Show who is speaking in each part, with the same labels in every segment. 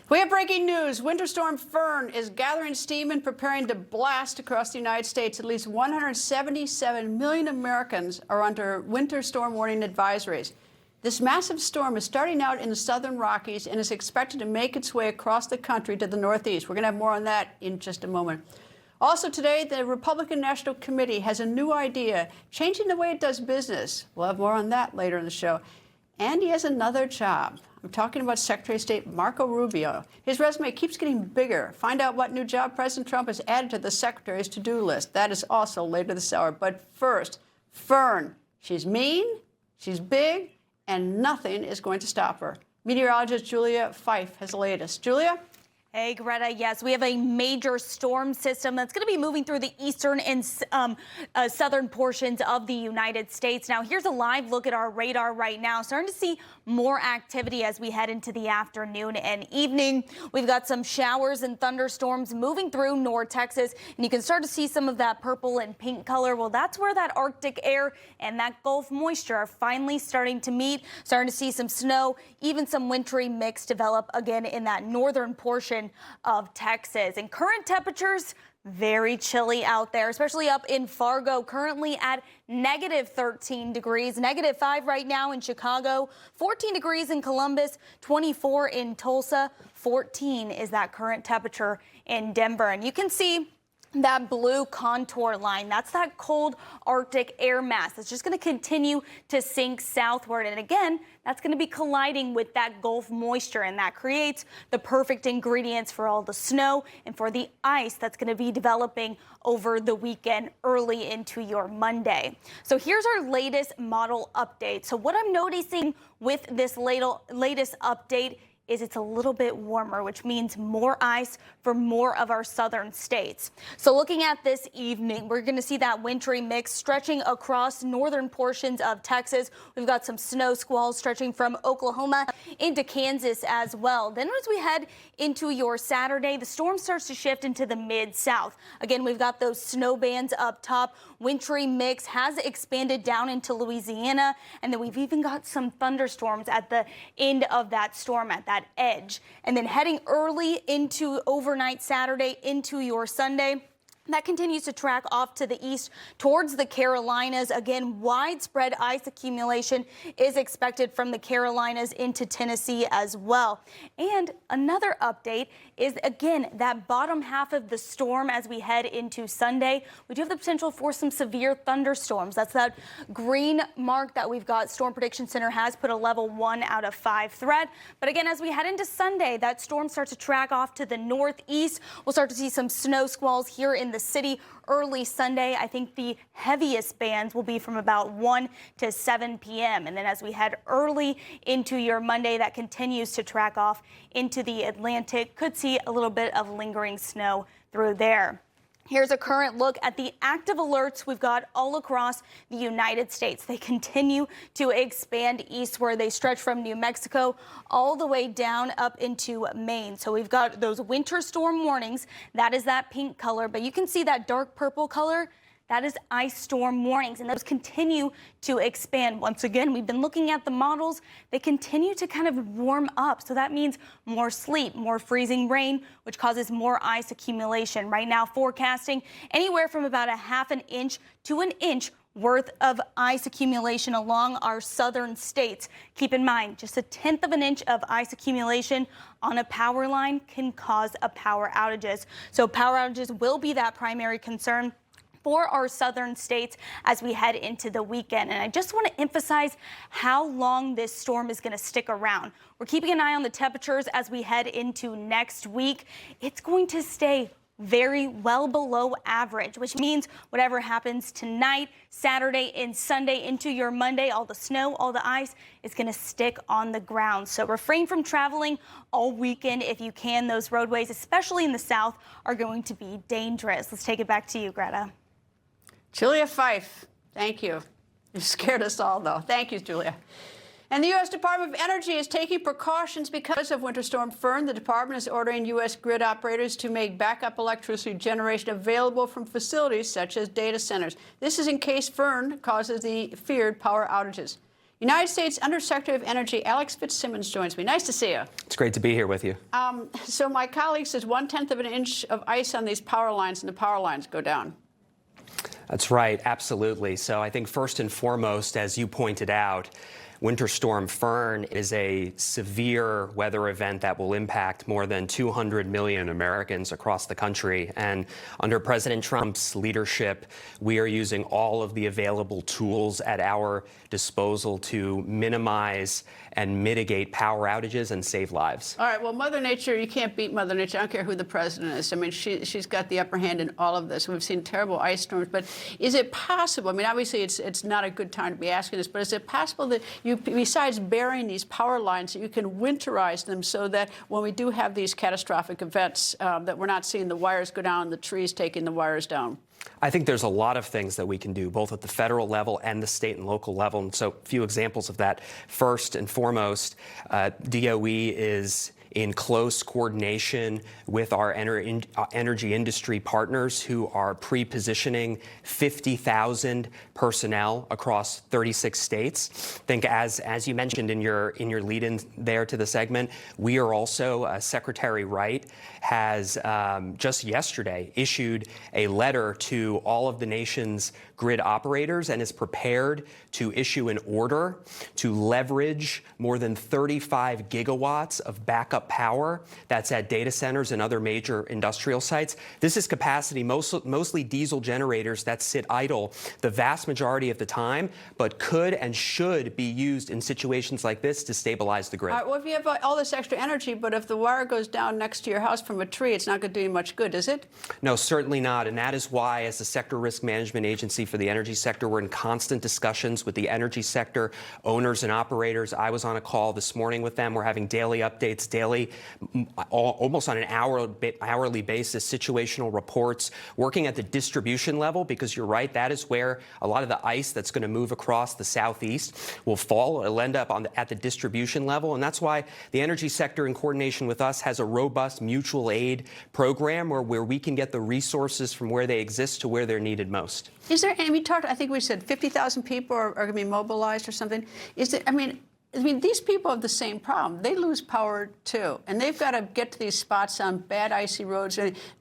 Speaker 1: We have breaking news. Winter Storm Fern is gathering steam and preparing to blast across the United States. At least 177 million Americans are under winter storm warning advisories. This massive storm is starting out in the southern Rockies and is expected to make its way across the country to the Northeast. We're going to have more on that in just a moment. Also today, the Republican National Committee has a new idea, changing the way it does business. We'll have more on that later in the show. And he has another job. I'm talking about Secretary of State Marco Rubio. His resume keeps getting bigger. Find out what new job President Trump has added to the Secretary's to-do list. That is also later this hour. But first, Fern. She's mean, she's big, and nothing is going to stop her. Meteorologist Julia Fife has the latest. Julia?
Speaker 2: Hey, Greta. Yes, we have a major storm system that's going to be moving through the eastern and southern portions of the United States. Now, here's a live look at our radar right now. Starting to see more activity as we head into the afternoon and evening. We've got some showers and thunderstorms moving through North Texas, and you can start to see some of that purple and pink color. Well, that's where that Arctic air and that Gulf moisture are finally starting to meet. Starting to see some snow, even some wintry mix develop again in that northern portion of Texas. And current temperatures, very chilly out there, especially up in Fargo, currently at negative 13 degrees, negative 5 right now in Chicago, 14 degrees in Columbus, 24 in Tulsa, 14 is that current temperature in Denver. And you can see that blue contour line, that's that cold Arctic air mass that's just going to continue to sink southward. And again, that's going to be colliding with that Gulf moisture, and that creates the perfect ingredients for all the snow and for the ice that's going to be developing over the weekend early into your Monday. So here's our latest model update. So what I'm noticing with this latest update is it's a little bit warmer, which means more ice for more of our southern states. So looking at this evening, we're going to see that wintry mix stretching across northern portions of Texas. We've got some snow squalls stretching from Oklahoma into Kansas as well. Then as we head into your Saturday, the storm starts to shift into the mid-south. Again, we've got those snow bands up top. Wintry mix has expanded down into Louisiana, and then we've even got some thunderstorms at the end of that storm, at that edge. And then heading early into overnight Saturday into your Sunday, that continues to track off to the east towards the Carolinas. Again, widespread ice accumulation is expected from the Carolinas into Tennessee as well. And another update is, again, that bottom half of the storm as we head into Sunday. We do have the potential for some severe thunderstorms. That's that green mark that we've got. Storm Prediction Center has put a level 1 out of 5 threat. But again, as we head into Sunday, that storm starts to track off to the northeast. We'll start to see some snow squalls here in the city early Sunday. I think the heaviest bands will be from about 1 to 7 p.m. And then as we head early into your Monday, that continues to track off into the Atlantic. Could see a little bit of lingering snow through there. Here's a current look at the active alerts we've got all across the United States. They continue to expand eastward. They stretch from New Mexico all the way down up into Maine. So we've got those winter storm warnings. That is that pink color, but you can see that dark purple color. That is ice storm warnings, and those continue to expand. Once again, we've been looking at the models. They continue to kind of warm up, so that means more sleet, more freezing rain, which causes more ice accumulation. Right now, forecasting anywhere from about a half an inch to an inch worth of ice accumulation along our southern states. Keep in mind, just 1/10 of an inch of ice accumulation on a power line can cause a power outages. So power outages will be that primary concern for our southern states as we head into the weekend. And I just want to emphasize how long this storm is going to stick around. We're keeping an eye on the temperatures as we head into next week. It's going to stay very well below average, which means whatever happens tonight, Saturday and Sunday into your Monday, all the snow, all the ice is going to stick on the ground. So refrain from traveling all weekend if you can. Those roadways, especially in the south, are going to be dangerous. Let's take it back to you, Greta.
Speaker 1: Julia Fife, thank you. You scared us all, though. Thank you, Julia. And the U.S. Department of Energy is taking precautions because of Winter Storm Fern. The department is ordering U.S. grid operators to make backup electricity generation available from facilities such as data centers. This is in case Fern causes the feared power outages. United States Undersecretary of Energy Alex Fitzsimmons joins me. Nice to see you.
Speaker 3: It's great to be here with you.
Speaker 1: So my colleague says 1/10 of an inch of ice on these power lines, and the power lines go down.
Speaker 3: That's right, absolutely. So I think first and foremost, as you pointed out, Winter Storm Fern is a severe weather event that will impact more than 200 million Americans across the country. And under President Trump's leadership, we are using all of the available tools at our disposal to minimize and mitigate power outages and save lives.
Speaker 1: All right, well, Mother Nature, you can't beat Mother Nature. I don't care who the president is. I mean, she's got the upper hand in all of this. We've seen terrible ice storms, but is it possible? I mean, obviously, it's not a good time to be asking this, but is it possible that you, besides burying these power lines, that you can winterize them so that when we do have these catastrophic events, that we're not seeing the wires go down, the trees taking the wires down?
Speaker 3: I think there's a lot of things that we can do, both at the federal level and the state and local level. And so a few examples of that. First and foremost, DOE is in close coordination with our energy industry partners who are pre-positioning 50,000 personnel across 36 states. I think as you mentioned in your lead-in there to the segment, we are also, Secretary Wright has just yesterday issued a letter to all of the nation's grid operators and is prepared to issue an order to leverage more than 35 gigawatts of backup power that's at data centers and other major industrial sites. This is capacity, mostly diesel generators that sit idle the vast majority of the time, but could and should be used in situations like this to stabilize the grid.
Speaker 1: All right, well, if you have all this extra energy, but if the wire goes down next to your house from a tree, it's not going to do you much good, is it?
Speaker 3: No, certainly not. And that is why, as the Sector Risk Management Agency for the energy sector, we're in constant discussions with the energy sector owners and operators. I was on a call this morning with them. We're having daily updates, almost on an hourly basis, situational reports, working at the distribution level, because you're right, that is where a lot of the ice that's going to move across the southeast will fall. It'll end up at the distribution level. And that's why the energy sector, in coordination with us, has a robust mutual aid program where we can get the resources from where they exist to where they're needed most.
Speaker 1: Is there, and we talked, I think we said 50,000 people are going to be mobilized or something. Is it, I mean, these people have the same problem. They lose power, too, and they've got to get to these spots on bad, icy roads.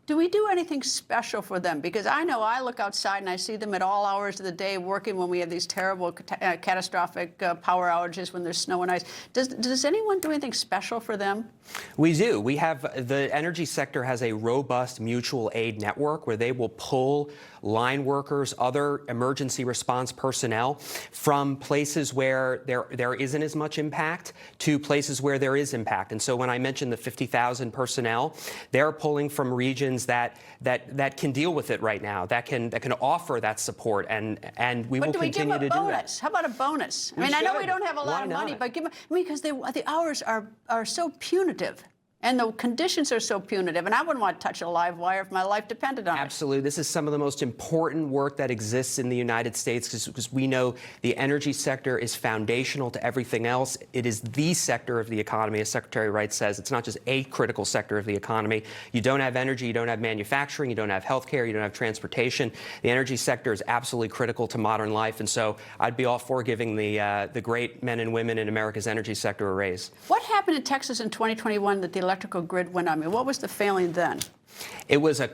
Speaker 1: Do we do anything special for them? Because I know I look outside and I see them at all hours of the day working when we have these terrible, catastrophic power outages when there's snow and ice. Does anyone do anything special for them?
Speaker 3: We do. We have, the energy sector has a robust mutual aid network where they will pull line workers, other emergency response personnel from places where there isn't as much impact to places where there is impact. And so when I mentioned the 50,000 personnel, they're pulling from regions that can deal with it right now, that can offer that support, and we will continue to do that.
Speaker 1: But do we give a bonus? How about a bonus? I mean, I know we don't have a lot of money, but give them, because the hours are so punitive. And the conditions are so punitive, and I wouldn't want to touch a live wire if my life depended on it.
Speaker 3: Absolutely. This is some of the most important work that exists in the United States, because we know the energy sector is foundational to everything else. It is the sector of the economy, as Secretary Wright says. It's not just a critical sector of the economy. You don't have energy, you don't have manufacturing, you don't have healthcare, you don't have transportation. The energy sector is absolutely critical to modern life, and so I'd be all for giving the great men and women in America's energy sector a raise.
Speaker 1: What happened in Texas in 2021 that the electrical grid went on? I mean, what was the failing then?
Speaker 3: It was a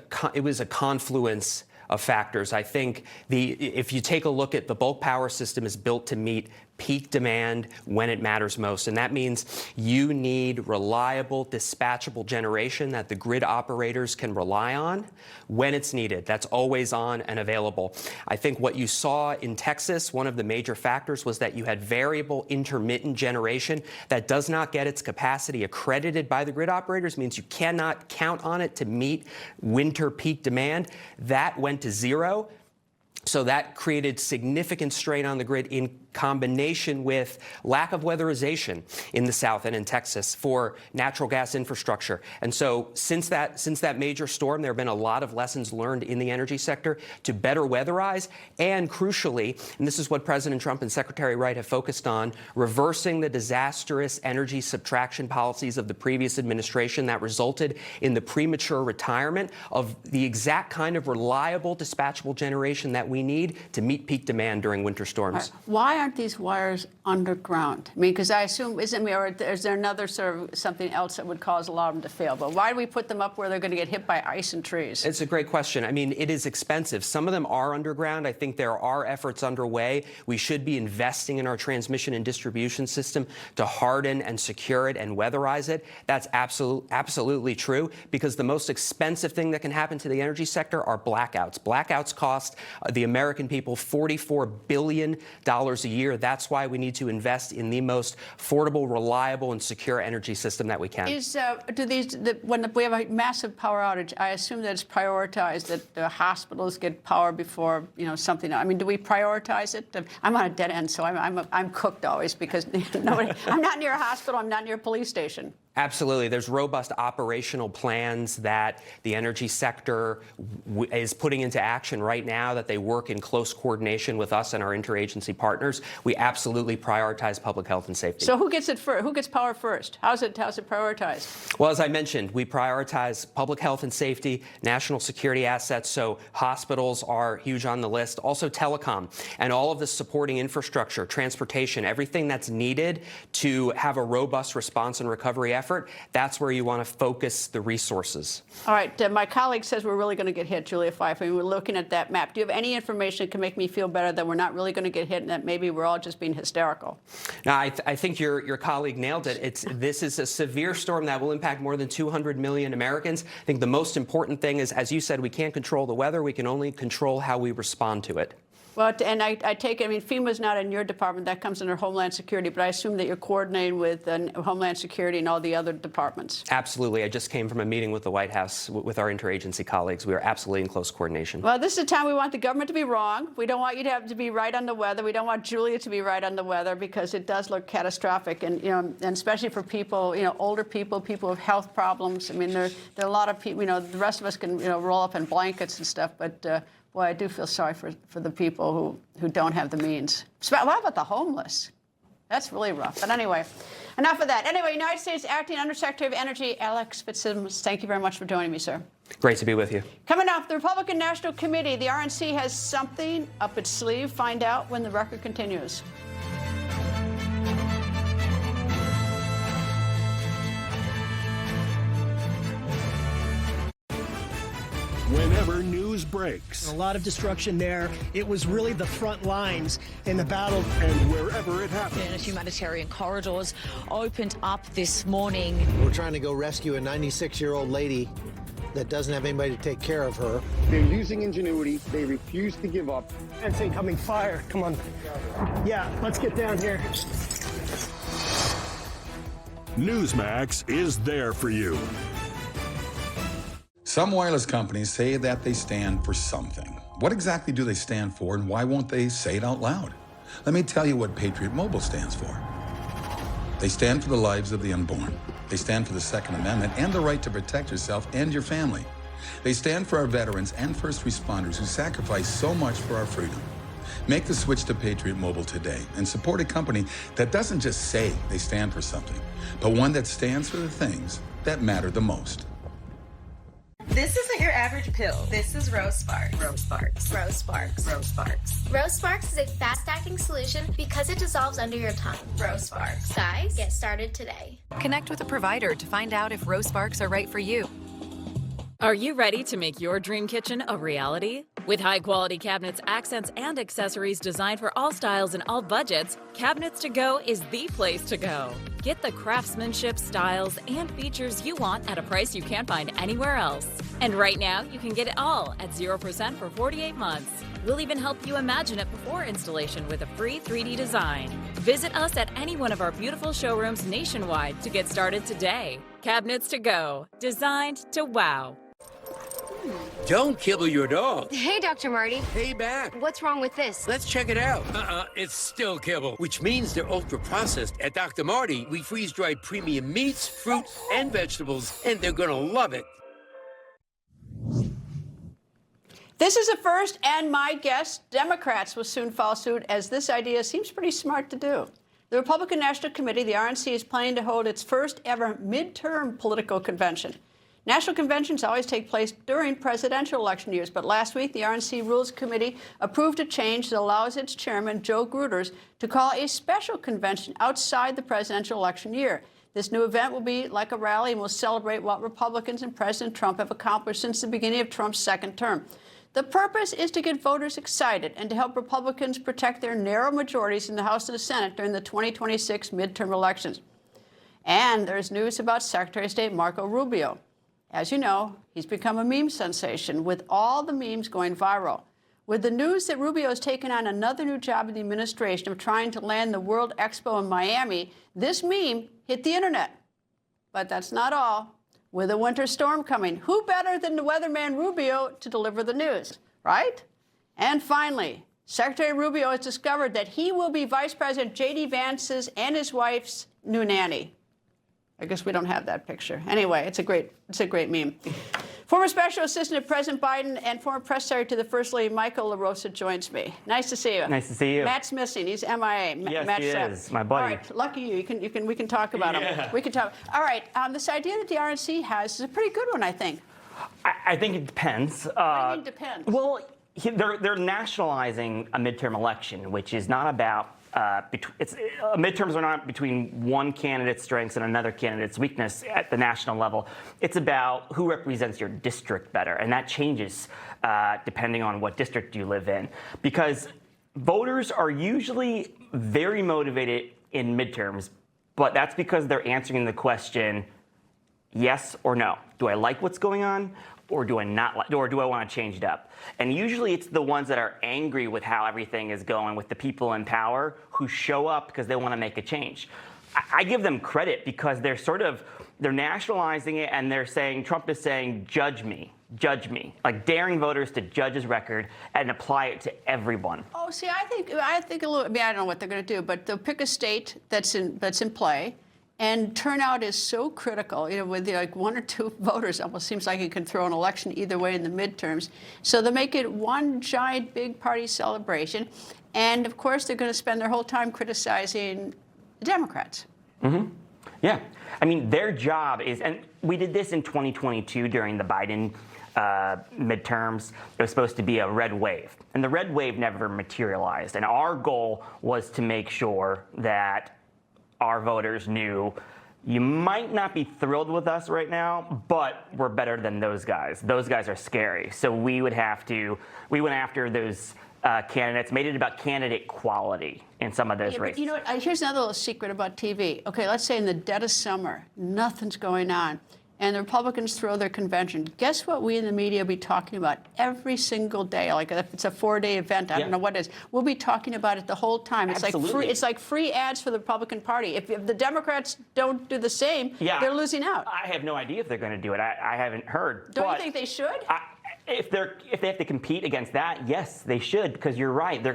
Speaker 3: confluence of factors. I think if you take a look at the bulk power system is built to meet peak demand when it matters most. And that means you need reliable, dispatchable generation that the grid operators can rely on when it's needed. That's always on and available. I think what you saw in Texas, one of the major factors was that you had variable intermittent generation that does not get its capacity accredited by the grid operators, means you cannot count on it to meet winter peak demand. That went to zero. So that created significant strain on the grid in combination with lack of weatherization in the South and in Texas for natural gas infrastructure. And so since that major storm, there have been a lot of lessons learned in the energy sector to better weatherize, and crucially, and this is what President Trump and Secretary Wright have focused on, reversing the disastrous energy subtraction policies of the previous administration that resulted in the premature retirement of the exact kind of reliable dispatchable generation that we we need to meet peak demand during winter storms.
Speaker 1: Right. Why aren't these wires underground? I mean, because I assume, or is there another sort of something else that would cause a lot of them to fail? But why do we put them up where they're going to get hit by ice and trees?
Speaker 3: It's a great question. I mean, it is expensive. Some of them are underground. I think there are efforts underway. We should be investing in our transmission and distribution system to harden and secure it and weatherize it. That's absolutely true, because the most expensive thing that can happen to the energy sector are blackouts. Blackouts cost the American people $44 billion a year. That's why we need to invest in the most affordable, reliable, and secure energy system that we can.
Speaker 1: When we have a massive power outage, I assume that it's prioritized that the hospitals get power before something. I mean, do we prioritize it? I'm on a dead end, so I'm cooked always because I'm not near a hospital. I'm not near a police station.
Speaker 3: Absolutely. There's robust operational plans that the energy sector is putting into action right now, that they work in close coordination with us and our interagency partners. We absolutely prioritize public health and safety.
Speaker 1: So who gets it first? Who gets power first? How's it prioritized?
Speaker 3: Well, as I mentioned, we prioritize public health and safety, national security assets, so hospitals are huge on the list. Also telecom and all of the supporting infrastructure, transportation, everything that's needed to have a robust response and recovery effort. That's where you want to focus the resources.
Speaker 1: All right. My colleague says we're really going to get hit, Julia Fife. I mean, we're looking at that map. Do you have any information that can make me feel better that we're not really going to get hit and that maybe we're all just being hysterical?
Speaker 3: Now, I think your colleague nailed it. This is a severe storm that will impact more than 200 million Americans. I think the most important thing is, as you said, we can't control the weather. We can only control how we respond to it.
Speaker 1: Well, and I take it, I mean, FEMA's not in your department. That comes under Homeland Security. But I assume that you're coordinating with Homeland Security and all the other departments.
Speaker 3: Absolutely. I just came from a meeting with the White House with our interagency colleagues. We are absolutely in close coordination.
Speaker 1: Well, this is a time we want the government to be wrong. We don't want you to have to be right on the weather. We don't want Julia to be right on the weather, because it does look catastrophic. And, and especially for people, older people, people with health problems. I mean, there are a lot of people, the rest of us can, roll up in blankets and stuff. But, boy, I do feel sorry for the people who don't have the means. What about the homeless? That's really rough. But anyway, enough of that. Anyway, United States Acting Undersecretary of Energy, Alex Fitzsimmons, thank you very much for joining me, sir.
Speaker 3: Great to be with you.
Speaker 1: Coming up, the Republican National Committee, the RNC has something up its sleeve. Find out when the record continues.
Speaker 4: Whenever news breaks.
Speaker 5: A lot of destruction there. It was really the front lines in the battle.
Speaker 4: And wherever it happened.
Speaker 6: Spanish humanitarian corridors opened up this morning.
Speaker 7: We're trying to go rescue a 96-year-old lady that doesn't have anybody to take care of her.
Speaker 8: They're using ingenuity. They refuse to give up.
Speaker 5: It's incoming fire. Come on. Yeah, let's get down here.
Speaker 4: Newsmax is there for you.
Speaker 9: Some wireless companies say that they stand for something. What exactly do they stand for, and why won't they say it out loud? Let me tell you what Patriot Mobile stands for. They stand for the lives of the unborn. They stand for the Second Amendment and the right to protect yourself and your family. They stand for our veterans and first responders who sacrifice so much for our freedom. Make the switch to Patriot Mobile today and support a company that doesn't just say they stand for something, but one that stands for the things that matter the most.
Speaker 10: This isn't your average pill. This is Rose Sparks. Rose Sparks. Rose Sparks. Rose Sparks.
Speaker 11: Rose Sparks is a fast-acting solution because it dissolves under your tongue.
Speaker 10: Rose Sparks.
Speaker 11: Guys, get started today.
Speaker 12: Connect with a provider to find out if Rose Sparks are right for you.
Speaker 13: Are you ready to make your dream kitchen a reality? With high-quality cabinets, accents, and accessories designed for all styles and all budgets, Cabinets to Go is the place to go. Get the craftsmanship, styles, and features you want at a price you can't find anywhere else. And right now, you can get it all at 0% for 48 months. We'll even help you imagine it before installation with a free 3D design. Visit us at any one of our beautiful showrooms nationwide to get started today. Cabinets to Go, designed to wow.
Speaker 14: Don't kibble your dog.
Speaker 15: Hey, Dr. Marty.
Speaker 14: Hey, back.
Speaker 15: What's wrong with this?
Speaker 14: Let's check it out. It's still kibble, which means they're ultra-processed. At Dr. Marty, we freeze-dried premium meats, fruits, and vegetables, and they're gonna love it.
Speaker 1: This is a first, and my guess, Democrats will soon follow suit, as this idea seems pretty smart to do. The Republican National Committee, the RNC, is planning to hold its first ever midterm political convention. National conventions always take place during presidential election years, but last week the RNC Rules Committee approved a change that allows its chairman, Joe Gruters, to call a special convention outside the presidential election year. This new event will be like a rally and will celebrate what Republicans and President Trump have accomplished since the beginning of Trump's second term. The purpose is to get voters excited and to help Republicans protect their narrow majorities in the House and the Senate during the 2026 midterm elections. And there's news about Secretary of State Marco Rubio. As you know, he's become a meme sensation, with all the memes going viral. With the news that Rubio has taken on another new job in the administration of trying to land the World Expo in Miami, this meme hit the internet. But that's not all. With a winter storm coming, who better than the weatherman Rubio to deliver the news, right? And finally, Secretary Rubio has discovered that he will be Vice President J.D. Vance's and his wife's new nanny. I guess we don't have that picture. Anyway, it's a great meme. Former Special Assistant to President Biden and former Press Secretary to the First Lady Michael LaRosa joins me. Nice to see you.
Speaker 15: Nice to see you.
Speaker 1: Matt's missing. He's MIA.
Speaker 15: Yes,
Speaker 1: Matt
Speaker 15: he is. My buddy.
Speaker 1: All right, lucky you. We can talk about him. We can talk. All right. This idea that the RNC has is a pretty good one, I think.
Speaker 15: I think it depends.
Speaker 1: What do you mean depends?
Speaker 15: Well, they're nationalizing a midterm election, which is not about. Midterms are not between one candidate's strengths and another candidate's weakness at the national level. It's about who represents your district better, and that changes depending on what district you live in. Because voters are usually very motivated in midterms, but that's because they're answering the question, yes or no. Do I like what's going on? Or do I not like, or do I want to change it up? And usually it's the ones that are angry with how everything is going, with the people in power, who show up because they want to make a change. I give them credit because they're nationalizing it, and they're saying, Trump is saying, judge me, like daring voters to judge his record and apply it to everyone.
Speaker 1: Oh, see, I think a little. I mean, I don't know what they're going to do, but they'll pick a state that's in play. And turnout is so critical, with like one or two voters, almost seems like it could throw an election either way in the midterms. So they'll make it one giant big party celebration. And of course, they're going to spend their whole time criticizing the Democrats.
Speaker 15: Mm-hmm. Yeah. I mean, their job is, and we did this in 2022 during the Biden midterms. It was supposed to be a red wave. And the red wave never materialized. And our goal was to make sure that our voters knew you might not be thrilled with us right now, but we're better than those guys. Those guys are scary. So we went after those candidates, made it about candidate quality in some of those races.
Speaker 1: But you know what? Here's another little secret about TV. Okay, let's say in the dead of summer, nothing's going on, and the Republicans throw their convention. Guess what we in the media will be talking about every single day? Like if it's a 4-day event, I don't know what it is. We'll be talking about it the whole time. It's like free ads for the Republican Party. If the Democrats don't do the same, they're losing out.
Speaker 15: I have no idea if they're going to do it. I haven't heard.
Speaker 1: Don't you think they should?
Speaker 15: If they have to compete against that, yes, they should, because you're right. You're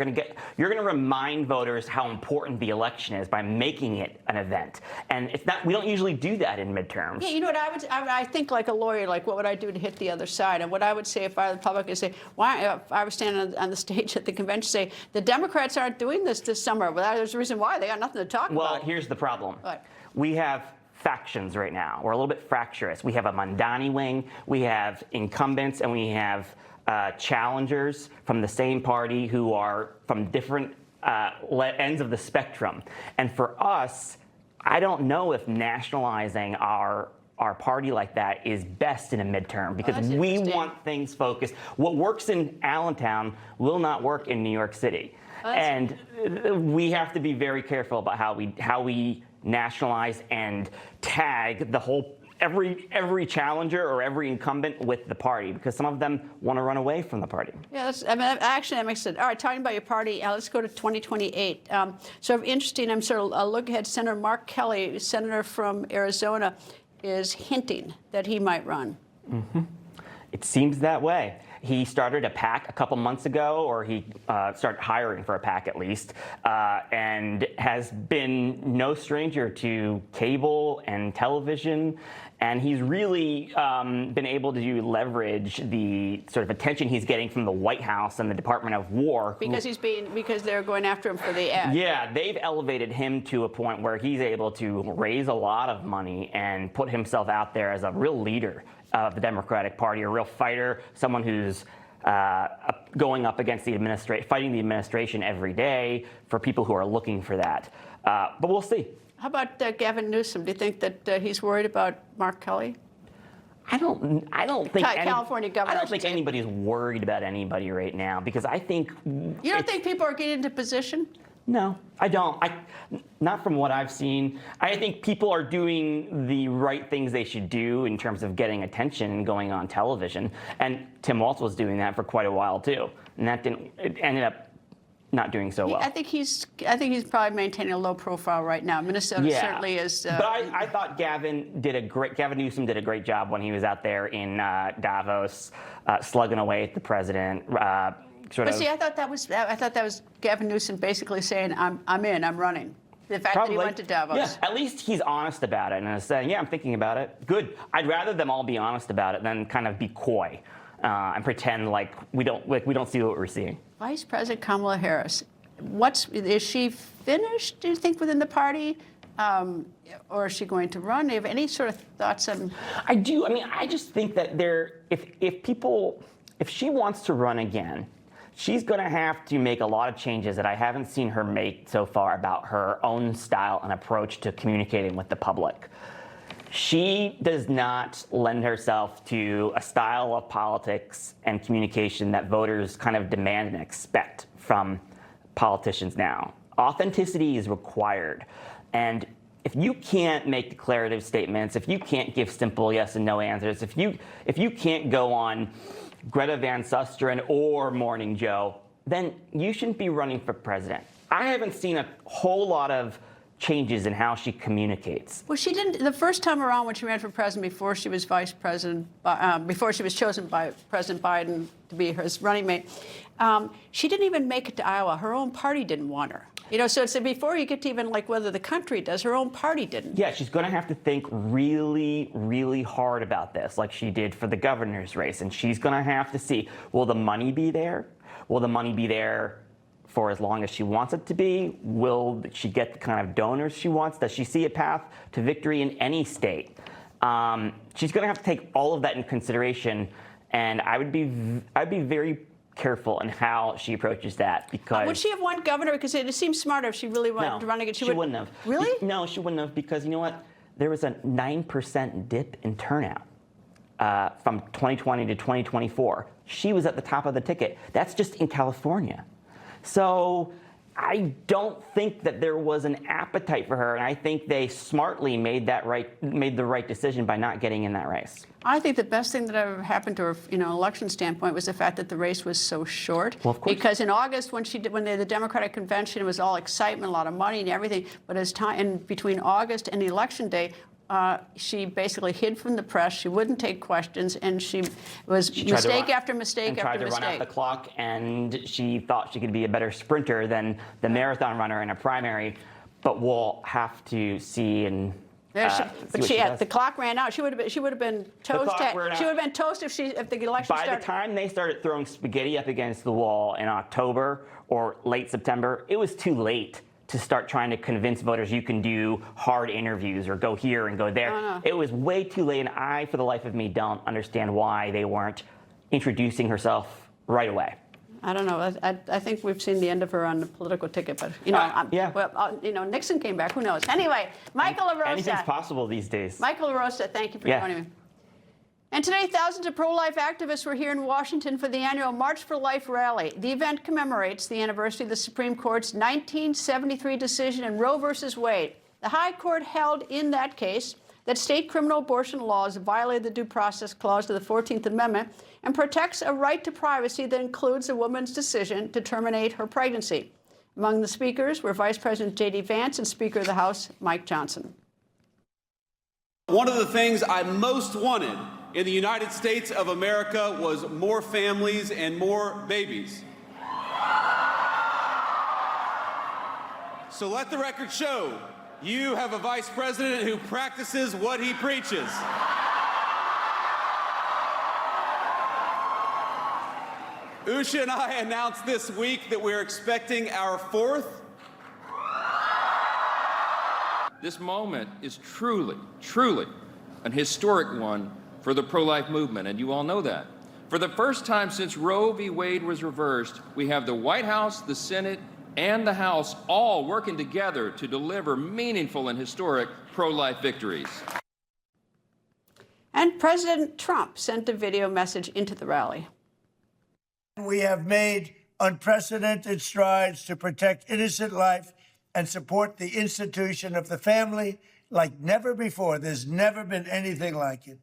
Speaker 15: going to remind voters how important the election is by making it an event, and it's not. We don't usually do that in midterms.
Speaker 1: Yeah, you know what I think like a lawyer, like what would I do to hit the other side? And what I would say if I were the Republican is say, why? If I was standing on the stage at the convention, say the Democrats aren't doing this summer. Well, there's a reason why. They got nothing to talk about.
Speaker 15: Well, here's the problem.
Speaker 1: What?
Speaker 15: We have factions right now. We're a little bit fractious. We have a Mondani wing, we have incumbents, and we have challengers from the same party who are from different ends of the spectrum. And for us, I don't know if nationalizing our party like that is best in a midterm, because we want things focused. What works in Allentown will not work in New York City. And we have to be very careful about how we nationalize and tag the whole every challenger or every incumbent with the party, because some of them want to run away from the party.
Speaker 1: Yeah, actually that makes sense. All right, talking about your party, let's go to 2028. Sort of interesting. I'm sort of look ahead. Senator Mark Kelly, senator from Arizona, is hinting that he might run.
Speaker 15: Mm-hmm. It seems that way. He started a PAC a couple months ago, or he started hiring for a PAC at least, and has been no stranger to cable and television. And he's really been able to leverage the sort of attention he's getting from the White House and the Department of War.
Speaker 1: Because they're going after him for the ad.
Speaker 15: Yeah, they've elevated him to a point where he's able to raise a lot of money and put himself out there as a real leader of the Democratic Party, a real fighter, someone who's going up against the administration, fighting the administration every day for people who are looking for that. But we'll see.
Speaker 1: How about Gavin Newsom? Do you think that he's worried about Mark Kelly?
Speaker 15: I don't think
Speaker 1: California governor.
Speaker 15: I don't think anybody's worried about anybody right now, because I think
Speaker 1: you don't think people are getting into position?
Speaker 15: No, I don't. Not from what I've seen. I think people are doing the right things they should do in terms of getting attention and going on television. And Tim Walz was doing that for quite a while too, and it ended up not doing so well.
Speaker 1: I think he's probably maintaining a low profile right now. Minnesota certainly is.
Speaker 15: But I thought Gavin Newsom did a great job when he was out there in Davos, slugging away at the president.
Speaker 1: But see, I thought that was Gavin Newsom basically saying, "I'm in, I'm running." The fact that he went to Davos.
Speaker 15: Yeah, at least he's honest about it and is saying, "Yeah, I'm thinking about it." Good. I'd rather them all be honest about it than kind of be coy and pretend like we don't see what we're seeing.
Speaker 1: Vice President Kamala Harris, is she finished, do you think, within the party? Or is she going to run? Do you have any sort of thoughts on?
Speaker 15: I do. I mean, I just think that if she wants to run again, she's going to have to make a lot of changes that I haven't seen her make so far about her own style and approach to communicating with the public. She does not lend herself to a style of politics and communication that voters kind of demand and expect from politicians now. Authenticity is required. And if you can't make declarative statements, if you can't give simple yes and no answers, if you can't go on Greta Van Susteren or Morning Joe, then you shouldn't be running for president. I haven't seen a whole lot of changes in how she communicates.
Speaker 1: Well, she didn't the first time around when she ran for president, before she was vice president, before she was chosen by President Biden to be his running mate. She didn't even make it to Iowa. Her own party didn't want her. So it's before you get to even like whether the country does, her own party didn't.
Speaker 15: Yeah, she's going to have to think really, really hard about this, like she did for the governor's race. And she's going to have to see, will the money be there? Will the money be there for as long as she wants it to be? Will she get the kind of donors she wants? Does she see a path to victory in any state? She's going to have to take all of that in consideration, and I'd be very careful in how she approaches that, because
Speaker 1: would she have won governor? Because it seems smarter if she really wanted to run again.
Speaker 15: She wouldn't have.
Speaker 1: Really?
Speaker 15: No, she wouldn't have, because you know what? There was a 9% dip in turnout from 2020 to 2024. She was at the top of the ticket. That's just in California. So I don't think that there was an appetite for her, and I think they smartly made the right decision by not getting in that race.
Speaker 1: I think the best thing that ever happened to her, election standpoint, was the fact that the race was so short.
Speaker 15: Well, of course.
Speaker 1: Because in August, when they had the Democratic convention, it was all excitement, a lot of money and everything. But as time, and between August and election day, she basically hid from the press. She wouldn't take questions, and she mistake after mistake after
Speaker 15: tried to
Speaker 1: mistake.
Speaker 15: Run out the clock, and she thought she could be a better sprinter than the marathon runner in a primary. But we'll have to see and.
Speaker 1: The clock ran out. She would have been toast. She would have been toast if the election started.
Speaker 15: By the time they started throwing spaghetti up against the wall in October or late September, it was too late to start trying to convince voters you can do hard interviews or go here and go there.
Speaker 1: No.
Speaker 15: It was way too late, and I, for the life of me, don't understand why they weren't introducing herself right away.
Speaker 1: I don't know. I think we've seen the end of her on the political ticket, but Nixon came back. Who knows? Anyway, Michael LaRosa.
Speaker 15: Anything's possible these days.
Speaker 1: Michael LaRosa, thank you for joining me. And today, thousands of pro-life activists were here in Washington for the annual March for Life rally. The event commemorates the anniversary of the Supreme Court's 1973 decision in Roe v. Wade. The High Court held in that case that state criminal abortion laws violate the Due Process Clause of the 14th Amendment and protects a right to privacy that includes a woman's decision to terminate her pregnancy. Among the speakers were Vice President J.D. Vance and Speaker of the House Mike Johnson.
Speaker 16: One of the things I most wanted in the United States of America was more families and more babies. So let the record show you have a vice president who practices what he preaches. Usha and I announced this week that we're expecting our fourth.
Speaker 17: This moment is truly, truly an historic one for the pro-life movement, and you all know that. For the first time since Roe v. Wade was reversed, we have the White House, the Senate, and the House all working together to deliver meaningful and historic pro-life victories.
Speaker 1: And President Trump sent a video message into the rally.
Speaker 18: We have made unprecedented strides to protect innocent life and support the institution of the family like never before. There's never been anything like it.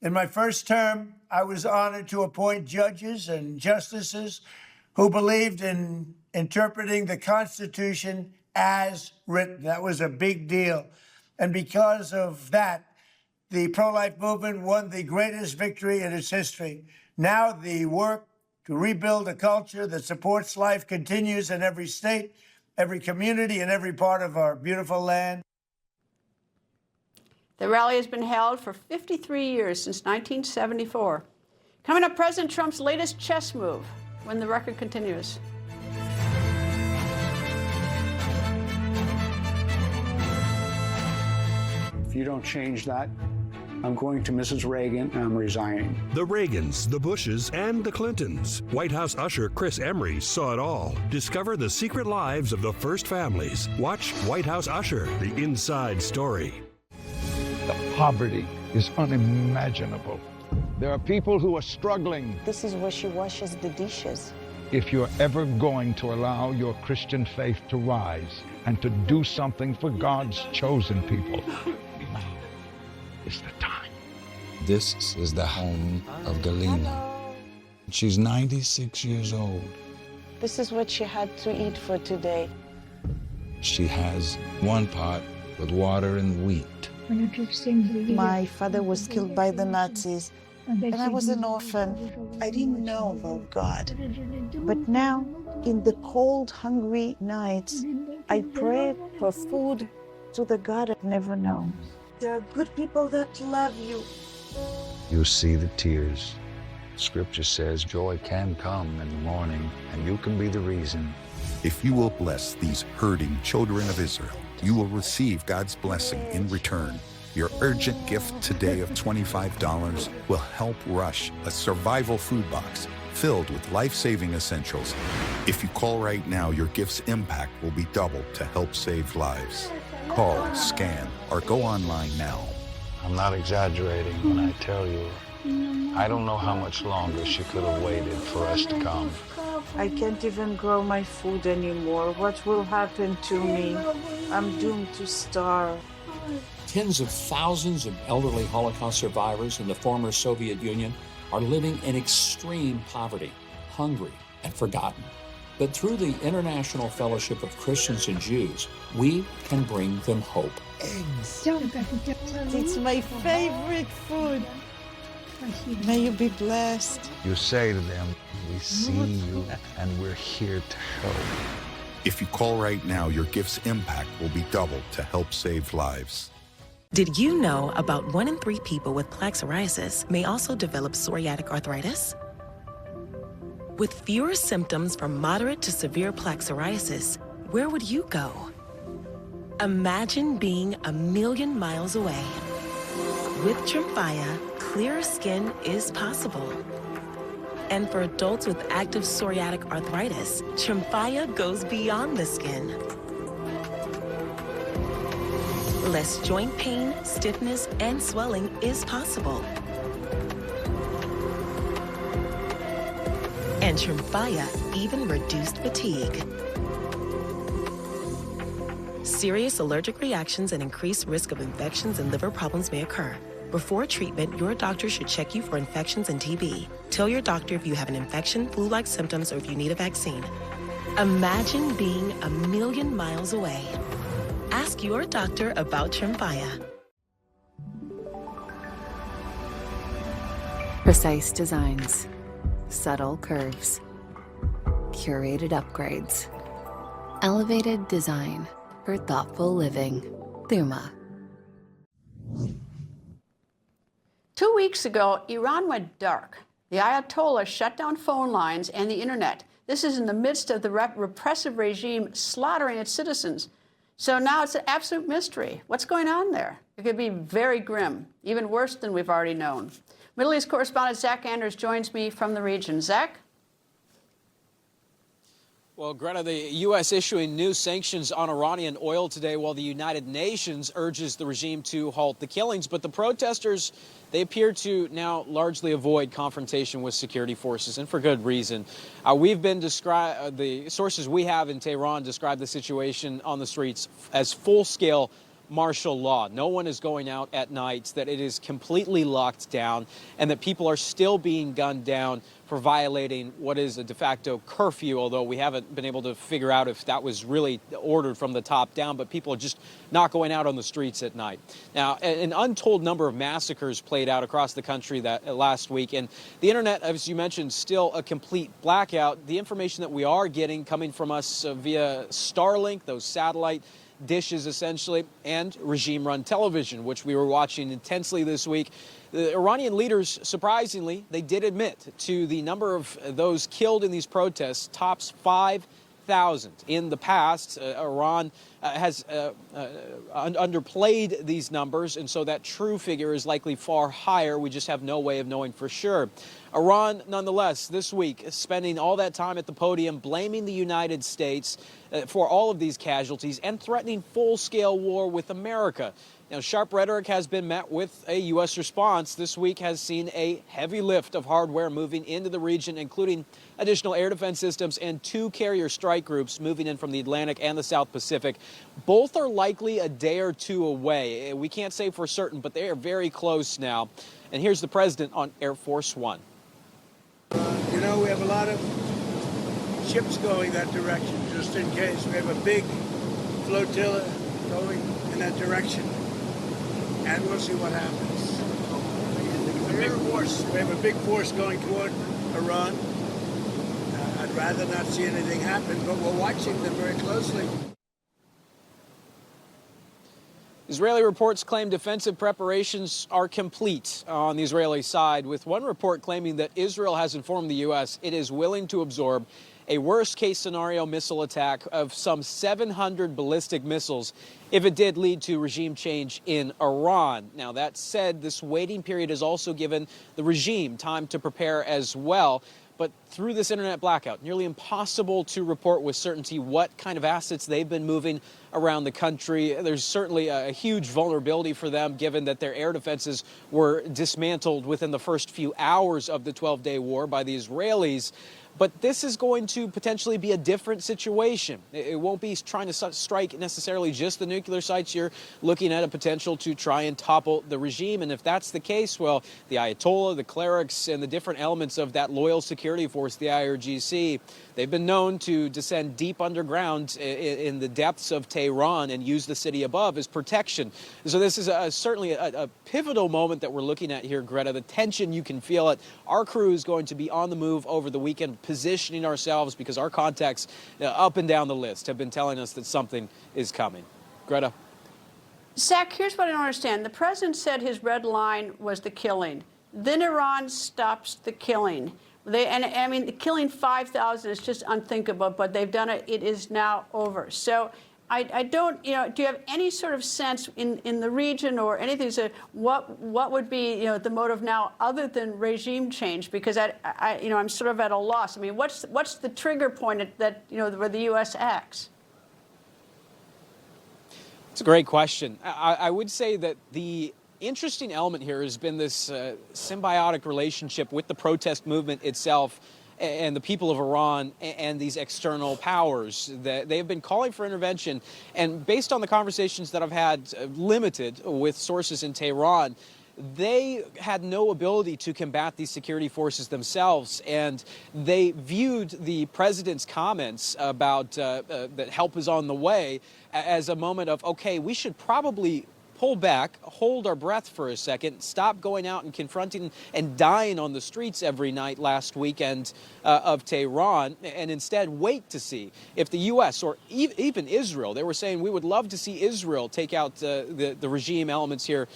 Speaker 18: In my first term, I was honored to appoint judges and justices who believed in interpreting the Constitution as written. That was a big deal. And because of that, the pro-life movement won the greatest victory in its history. Now the work to rebuild a culture that supports life continues in every state, every community, and every part of our beautiful land.
Speaker 1: The rally has been held for 53 years, since 1974. Coming up, President Trump's latest chess move, when the record continues.
Speaker 19: If you don't change that, I'm going to Mrs. Reagan and I'm resigning.
Speaker 4: The Reagans, the Bushes, and the Clintons. White House usher Chris Emery saw it all. Discover the secret lives of the first families. Watch White House Usher, the inside story.
Speaker 20: The poverty is unimaginable. There are people who are struggling.
Speaker 21: This is where she washes the dishes.
Speaker 20: If you're ever going to allow your Christian faith to rise and to do something for God's chosen people, now is the time.
Speaker 22: This is the home of Galena. She's 96 years old.
Speaker 21: This is what she had to eat for today.
Speaker 22: She has one pot with water and wheat.
Speaker 21: My father was killed by the Nazis, and I was an orphan. I didn't know about God. But now, in the cold, hungry nights, I pray for food to the God I've never known. There are good people that love you.
Speaker 22: You see the tears. Scripture says joy can come in the morning, and you can be the reason.
Speaker 23: If you will bless these hurting children of Israel, you will receive God's blessing in return. Your urgent gift today of $25 will help rush a survival food box filled with life-saving essentials. If you call right now, your gift's impact will be doubled to help save lives. Call, scan, or go online now.
Speaker 22: I'm not exaggerating when I tell you, I don't know how much longer she could have waited for us to come.
Speaker 21: I can't even grow my food anymore. What will happen to me? I'm doomed to starve.
Speaker 24: Tens of thousands of elderly Holocaust survivors in the former Soviet Union are living in extreme poverty, hungry, and forgotten. But through the International Fellowship of Christians and Jews, we can bring them hope.
Speaker 21: Eggs. It's my favorite food. May you be blessed.
Speaker 22: You say to them, we see you and we're here to help.
Speaker 23: If you call right now, your gift's impact will be doubled to help save lives.
Speaker 25: Did you know about 1 in 3 people with plaque psoriasis may also develop psoriatic arthritis? With fewer symptoms from moderate to severe plaque psoriasis, where would you go? Imagine being a million miles away. With Tremfya, clearer skin is possible. And for adults with active psoriatic arthritis, Tremfya goes beyond the skin. Less joint pain, stiffness, and swelling is possible. And Tremfya even reduced fatigue. Serious allergic reactions and increased risk of infections and liver problems may occur. Before treatment, your doctor should check you for infections and TB. Tell your doctor if you have an infection, flu-like symptoms, or if you need a vaccine. Imagine being a million miles away. Ask your doctor about Tremfya.
Speaker 2: Precise designs, subtle curves, curated upgrades, elevated design for thoughtful living. Thuma.
Speaker 1: 2 weeks ago, Iran went dark. The Ayatollah shut down phone lines and the internet. This is in the midst of the repressive regime slaughtering its citizens. So now it's an absolute mystery. What's going on there? It could be very grim, even worse than we've already known. Middle East correspondent Zach Anders joins me from the region. Zach?
Speaker 3: Well, Greta, the U.S. issuing new sanctions on Iranian oil today while the United Nations urges the regime to halt the killings. But the protesters, they appear to now largely avoid confrontation with security forces, and for good reason. We've been the sources we have in Tehran describe the situation on the streets as full-scale martial law. No one is going out at night, that it is completely locked down, and that people are still being gunned down for violating what is a de facto curfew, although we haven't been able to figure out if that was really ordered from the top down, but people are just not going out on the streets at night. Now, an untold number of massacres played out across the country that last week, and the internet, as you mentioned, still a complete blackout. The information that we are getting coming from us via Starlink, those satellite dishes essentially, and regime-run television, which we were watching intensely this week. The Iranian leaders, surprisingly, they did admit to the number of those killed in these protests tops 5,000. In the past, Iran has underplayed these numbers, and so that true figure is likely far higher. We just have no way of knowing for sure. Iran, nonetheless, this week, spending all that time at the podium blaming the United States for all of these casualties and threatening full-scale war with America. Now, sharp rhetoric has been met with a U.S. response. This week has seen a heavy lift of hardware moving into the region, including additional air defense systems and 2 carrier strike groups moving in from the Atlantic and the South Pacific. Both are likely a day or two away. We can't say for certain, but they are very close now. And here's the president on Air Force One.
Speaker 18: You know, we have a lot of ships going that direction, just in case. We have a big flotilla going in that direction. And we'll see what happens. We have a big force going toward Iran. I'd rather not see anything happen, but we're watching them very closely.
Speaker 3: Israeli reports claim defensive preparations are complete on the Israeli side, with one report claiming that Israel has informed the U.S. it is willing to absorb a worst-case scenario missile attack of some 700 ballistic missiles if it did lead to regime change in Iran. Now, that said, this waiting period has also given the regime time to prepare as well. But through this internet blackout, nearly impossible to report with certainty what kind of assets they've been moving around the country. There's certainly a huge vulnerability for them, given that their air defenses were dismantled within the first few hours of the 12-day war by the Israelis. But this is going to potentially be a different situation. It won't be trying to strike necessarily just the nuclear sites. You're looking at a potential to try and topple the regime. And if that's the case, well, the Ayatollah, the clerics, and the different elements of that loyal security force, the IRGC, they've been known to descend deep underground in the depths of Tehran and use the city above as protection. So this is certainly a pivotal moment that we're looking at here, Greta. The tension, you can feel it. Our crew is going to be on the move over the weekend, positioning ourselves because our contacts up and down the list have been telling us that something is coming. Greta?
Speaker 1: Zach, here's what I don't understand. The president said his red line was the killing. Then Iran stops the killing. I mean, killing 5,000 is just unthinkable, but they've done it. It is now over. So I don't, do you have any sort of sense in the region or anything, so what would be, the motive now other than regime change? Because I'm sort of at a loss. I mean, what's the trigger point that, where the U.S. acts?
Speaker 3: It's a great question. I would say that the interesting element here has been this symbiotic relationship with the protest movement itself and the people of Iran and these external powers. That they have been calling for intervention. And based on the conversations that I've had limited with sources in Tehran, they had no ability to combat these security forces themselves. And they viewed the president's comments about that help is on the way as a moment of, okay, we should probably pull back, hold our breath for a second, stop going out and confronting and dying on the streets every night last weekend of Tehran, and instead wait to see if the U.S. or even Israel, they were saying we would love to see Israel take out the regime elements here.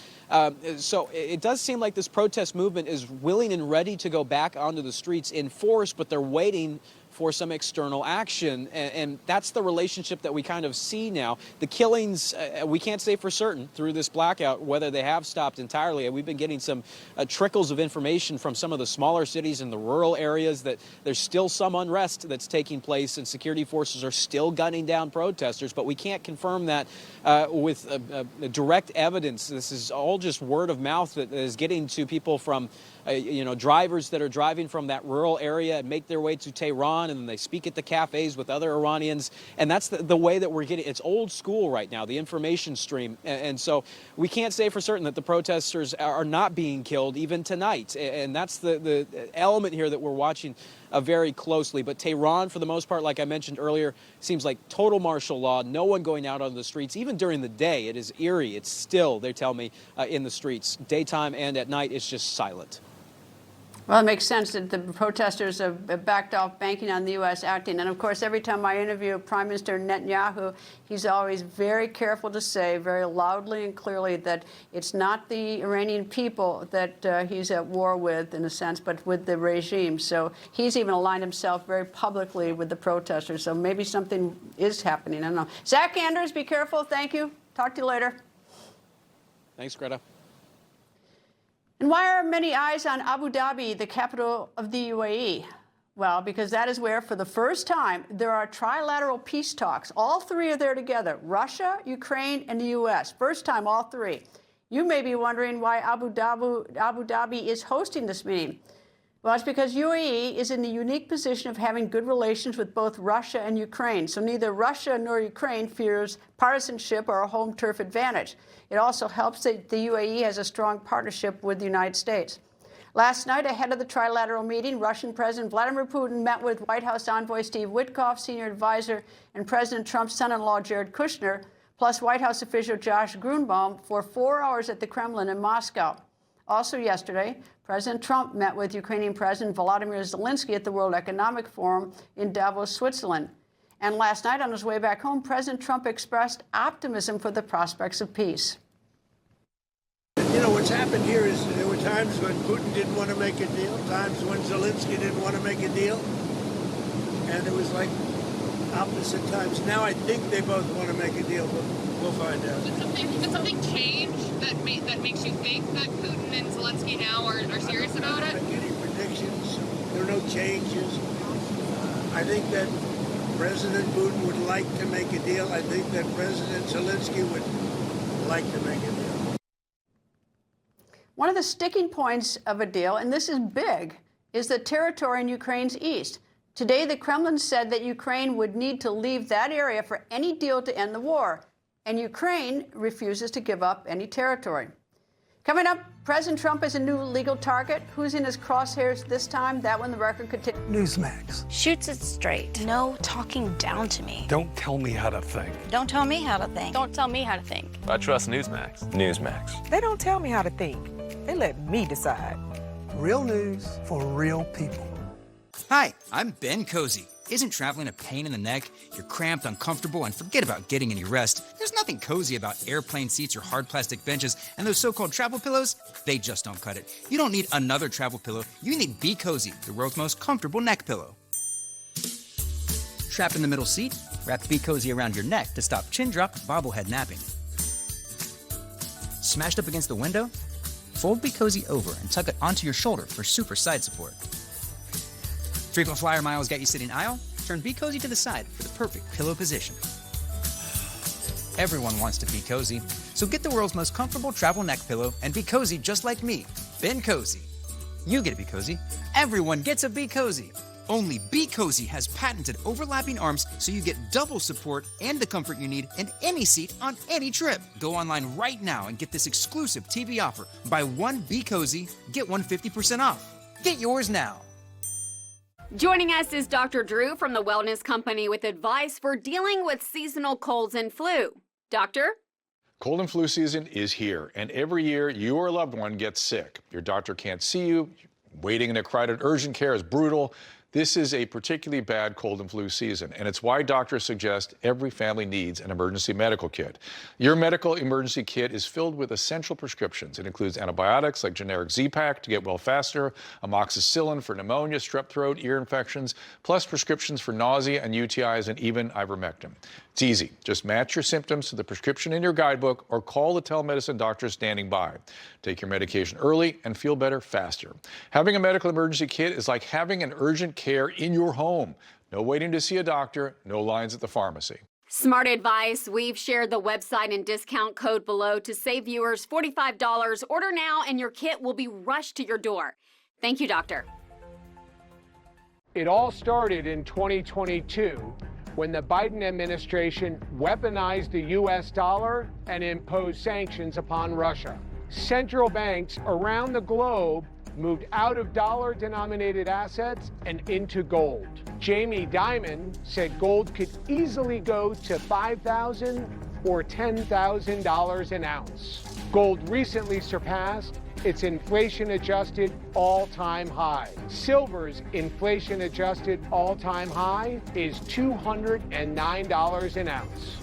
Speaker 3: So it does seem like this protest movement is willing and ready to go back onto the streets in force, but they're waiting for some external action. And that's the relationship that we kind of see now. The killings, we can't say for certain through this blackout whether they have stopped entirely. We've been getting some trickles of information from some of the smaller cities in the rural areas that there's still some unrest that's taking place and security forces are still gunning down protesters, but we can't confirm that with direct evidence. This is all just word of mouth that is getting to people from drivers that are driving from that rural area and make their way to Tehran, and then they speak at the cafes with other Iranians. And that's the way that we're getting. It's old school right now, the information stream. And so we can't say for certain that the protesters are not being killed even tonight. And that's the element here that we're watching very closely. But Tehran, for the most part, like I mentioned earlier, seems like total martial law, no one going out on the streets. Even during the day, it is eerie. It's still, they tell me, in the streets. Daytime and at night, it's just silent.
Speaker 1: Well, it makes sense that the protesters have backed off banking on the U.S. acting. And, of course, every time I interview Prime Minister Netanyahu, he's always very careful to say very loudly and clearly that it's not the Iranian people that he's at war with, in a sense, but with the regime. So he's even aligned himself very publicly with the protesters. So maybe something is happening. I don't know. Zach Anders, be careful. Thank you. Talk to you later.
Speaker 3: Thanks, Greta.
Speaker 1: And why are many eyes on Abu Dhabi, the capital of the UAE? Well, because that is where, for the first time, there are trilateral peace talks. All three are there together: Russia, Ukraine, and the U.S. First time, all three. You may be wondering why Abu Dhabi is hosting this meeting. Well, it's because UAE is in the unique position of having good relations with both Russia and Ukraine. So neither Russia nor Ukraine fears partisanship or a home turf advantage. It also helps that the UAE has a strong partnership with the United States. Last night, ahead of the trilateral meeting, Russian President Vladimir Putin met with White House envoy Steve Witkoff, senior advisor, and President Trump's son-in-law Jared Kushner, plus White House official Josh Grunbaum, for 4 hours at the Kremlin in Moscow. Also yesterday, President Trump met with Ukrainian President Volodymyr Zelensky at the World Economic Forum in Davos, Switzerland. And last night, on his way back home, President Trump expressed optimism for the prospects of peace.
Speaker 18: You know, what's happened here is there were times when Putin didn't want to make a deal, times when Zelensky didn't want to make a deal, and it was like opposite times. Now I think they both want to make a deal, but we'll find out.
Speaker 5: Did something change that makes you think that Putin and Zelensky now are serious about it?
Speaker 18: I'm not getting predictions. There are no changes. I think that President Putin would like to make a deal. I think that President Zelensky would like to make a deal.
Speaker 1: One of the sticking points of a deal, and this is big, is the territory in Ukraine's east. Today, the Kremlin said that Ukraine would need to leave that area for any deal to end the war, and Ukraine refuses to give up any territory. Coming up, President Trump is a new legal target. Who's in his crosshairs this time? That one, the record continues.
Speaker 6: Newsmax.
Speaker 7: Shoots it straight. No talking down to me.
Speaker 6: Don't tell me how to think.
Speaker 7: Don't tell me how to think.
Speaker 8: Don't tell me how to think.
Speaker 9: I trust Newsmax. Newsmax.
Speaker 26: They don't tell me how to think. They let me decide.
Speaker 6: Real news for real people.
Speaker 27: Hi, I'm Ben Cozy. Isn't traveling a pain in the neck? You're cramped, uncomfortable, and forget about getting any rest. There's nothing cozy about airplane seats or hard plastic benches, and those so-called travel pillows, they just don't cut it. You don't need another travel pillow. You need Be Cozy, the world's most comfortable neck pillow. Trapped in the middle seat? Wrap Be Cozy around your neck to stop chin drop, bobblehead napping. Smashed up against the window? Fold Be Cozy over and tuck it onto your shoulder for super side support. Frequent flyer miles got you sitting aisle? Turn Be Cozy to the side for the perfect pillow position. Everyone wants to be cozy, so get the world's most comfortable travel neck pillow and be cozy just like me, Ben Cozy. You get to be cozy. Everyone gets a Be Cozy. Only Be Cozy has patented overlapping arms so you get double support and the comfort you need in any seat on any trip. Go online right now and get this exclusive TV offer. Buy one Be Cozy, get one 50% off. Get yours now.
Speaker 28: Joining us is Dr. Drew from the Wellness Company with advice for dealing with seasonal colds and flu. Doctor?
Speaker 8: Cold and flu season is here, and every year you or a loved one gets sick. Your doctor can't see you. Waiting in a crowded urgent care is brutal. This is a particularly bad cold and flu season, and it's why doctors suggest every family needs an emergency medical kit. Your medical emergency kit is filled with essential prescriptions. It includes antibiotics like generic Z-Pak to get well faster, amoxicillin for pneumonia, strep throat, ear infections, plus prescriptions for nausea and UTIs, and even ivermectin. It's easy. Just match your symptoms to the prescription in your guidebook or call the telemedicine doctor standing by. Take your medication early and feel better faster. Having a medical emergency kit is like having an urgent care in your home. No waiting to see a doctor, no lines at the pharmacy.
Speaker 28: Smart advice. We've shared the website and discount code below to save viewers $45. Order now and your kit will be rushed to your door. Thank you, doctor.
Speaker 10: It all started in 2022 when the Biden administration weaponized the U.S. dollar and imposed sanctions upon Russia. Central banks around the globe moved out of dollar-denominated assets and into gold. Jamie Dimon said gold could easily go to $5,000 or $10,000 an ounce. Gold recently surpassed its inflation-adjusted all-time high. Silver's inflation-adjusted all-time high is $209 an ounce.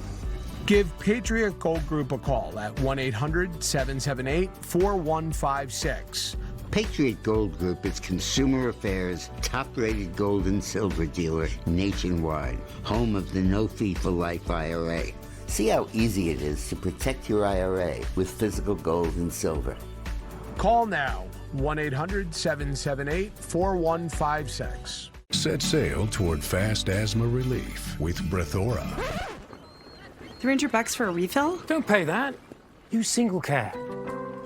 Speaker 11: Give Patriot Gold Group a call at 1-800-778-4156.
Speaker 12: Patriot Gold Group is Consumer Affairs' top-rated gold and silver dealer nationwide, home of the No Fee for Life IRA. See how easy it is to protect your IRA with physical gold and silver.
Speaker 11: Call now, 1-800-778-4156.
Speaker 4: Set sail toward fast asthma relief with Brethora.
Speaker 13: $300 for a refill?
Speaker 14: Don't pay that. Use Single Care.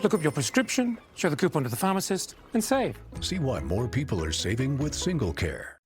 Speaker 14: Look up your prescription, show the coupon to the pharmacist, and save.
Speaker 4: See why more people are saving with Single Care.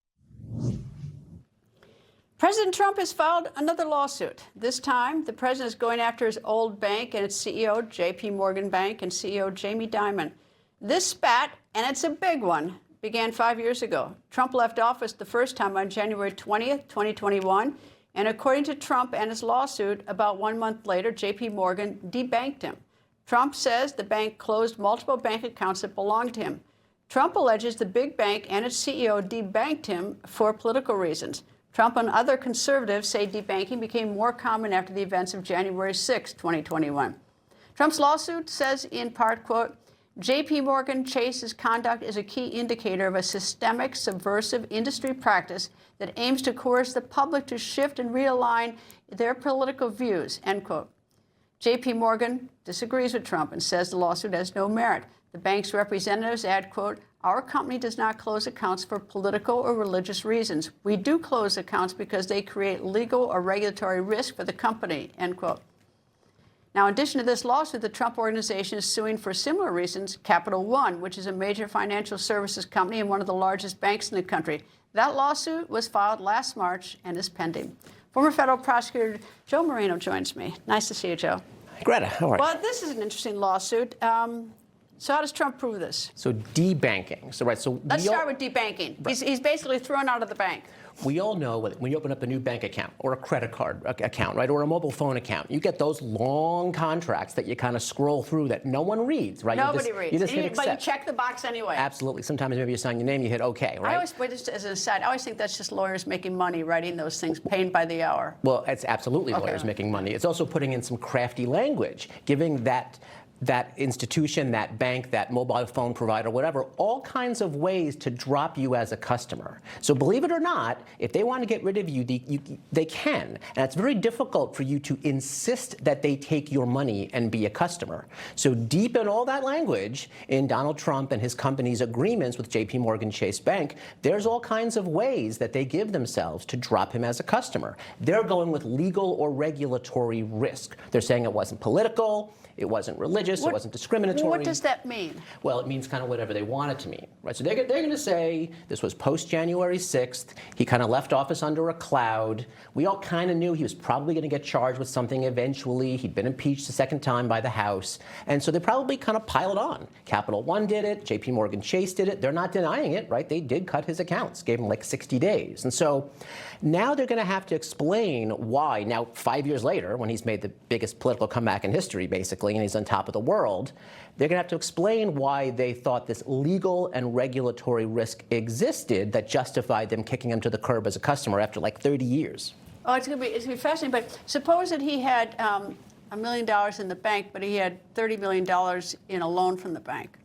Speaker 1: President Trump has filed another lawsuit. This time, the president is going after his old bank and its CEO, J.P. Morgan Bank, and CEO Jamie Dimon. This spat, and it's a big one, began 5 years ago. Trump left office the first time on January 20th, 2021. And according to Trump and his lawsuit, about 1 month later, J.P. Morgan debanked him. Trump says the bank closed multiple bank accounts that belonged to him. Trump alleges the big bank and its CEO debanked him for political reasons. Trump and other conservatives say debanking became more common after the events of January 6, 2021. Trump's lawsuit says in part, quote, J.P. Morgan Chase's conduct is a key indicator of a systemic, subversive industry practice that aims to coerce the public to shift and realign their political views, end quote. J.P. Morgan disagrees with Trump and says the lawsuit has no merit. The bank's representatives add, quote, our company does not close accounts for political or religious reasons. We do close accounts because they create legal or regulatory risk for the company, end quote. Now, in addition to this lawsuit, the Trump Organization is suing for similar reasons Capital One, which is a major financial services company and one of the largest banks in the country. That lawsuit was filed last March and is pending. Former federal prosecutor Joe Moreno joins me. Nice to see you, Joe.
Speaker 15: Greta, how are you?
Speaker 1: Well, this is an interesting lawsuit. So how does Trump prove this?
Speaker 15: So debanking.
Speaker 1: Let's start with debanking.
Speaker 15: Right.
Speaker 1: He's basically thrown out of the bank.
Speaker 15: We all know when you open up a new bank account or a credit card account, right, or a mobile phone account, you get those long contracts that you kind of scroll through that no one reads, right?
Speaker 1: Nobody reads.
Speaker 15: You just hit accept.
Speaker 1: But you check the box anyway.
Speaker 15: Absolutely. Sometimes maybe you sign your name, you hit OK, right?
Speaker 1: Just as an aside, I always think that's just lawyers making money writing those things, paying by the hour.
Speaker 15: Well, it's absolutely lawyers making money. It's also putting in some crafty language, giving that institution, that bank, that mobile phone provider, whatever, all kinds of ways to drop you as a customer. So believe it or not, if they want to get rid of you, they can. And it's very difficult for you to insist that they take your money and be a customer. So deep in all that language, in Donald Trump and his company's agreements with J.P. Morgan Chase Bank, there's all kinds of ways that they give themselves to drop him as a customer. They're going with legal or regulatory risk. They're saying it wasn't political. It wasn't religious. It wasn't discriminatory.
Speaker 1: What does that mean?
Speaker 15: Well, it means kind of whatever they want it to mean, right? So they're going to say this was post-January 6th. He kind of left office under a cloud. We all kind of knew he was probably going to get charged with something eventually. He'd been impeached a second time by the House. And so they probably kind of piled on. Capital One did it. JP Morgan Chase did it. They're not denying it, right? They did cut his accounts, gave him like 60 days. And so now they're going to have to explain why. Now, 5 years later, when he's made the biggest political comeback in history, basically, and he's on top of the world, they're going to have to explain why they thought this legal and regulatory risk existed that justified them kicking him to the curb as a customer after like 30 years.
Speaker 1: Oh, it's going to be fascinating. But suppose that he had $1 million in the bank, but he had $30 million in a loan from the bank.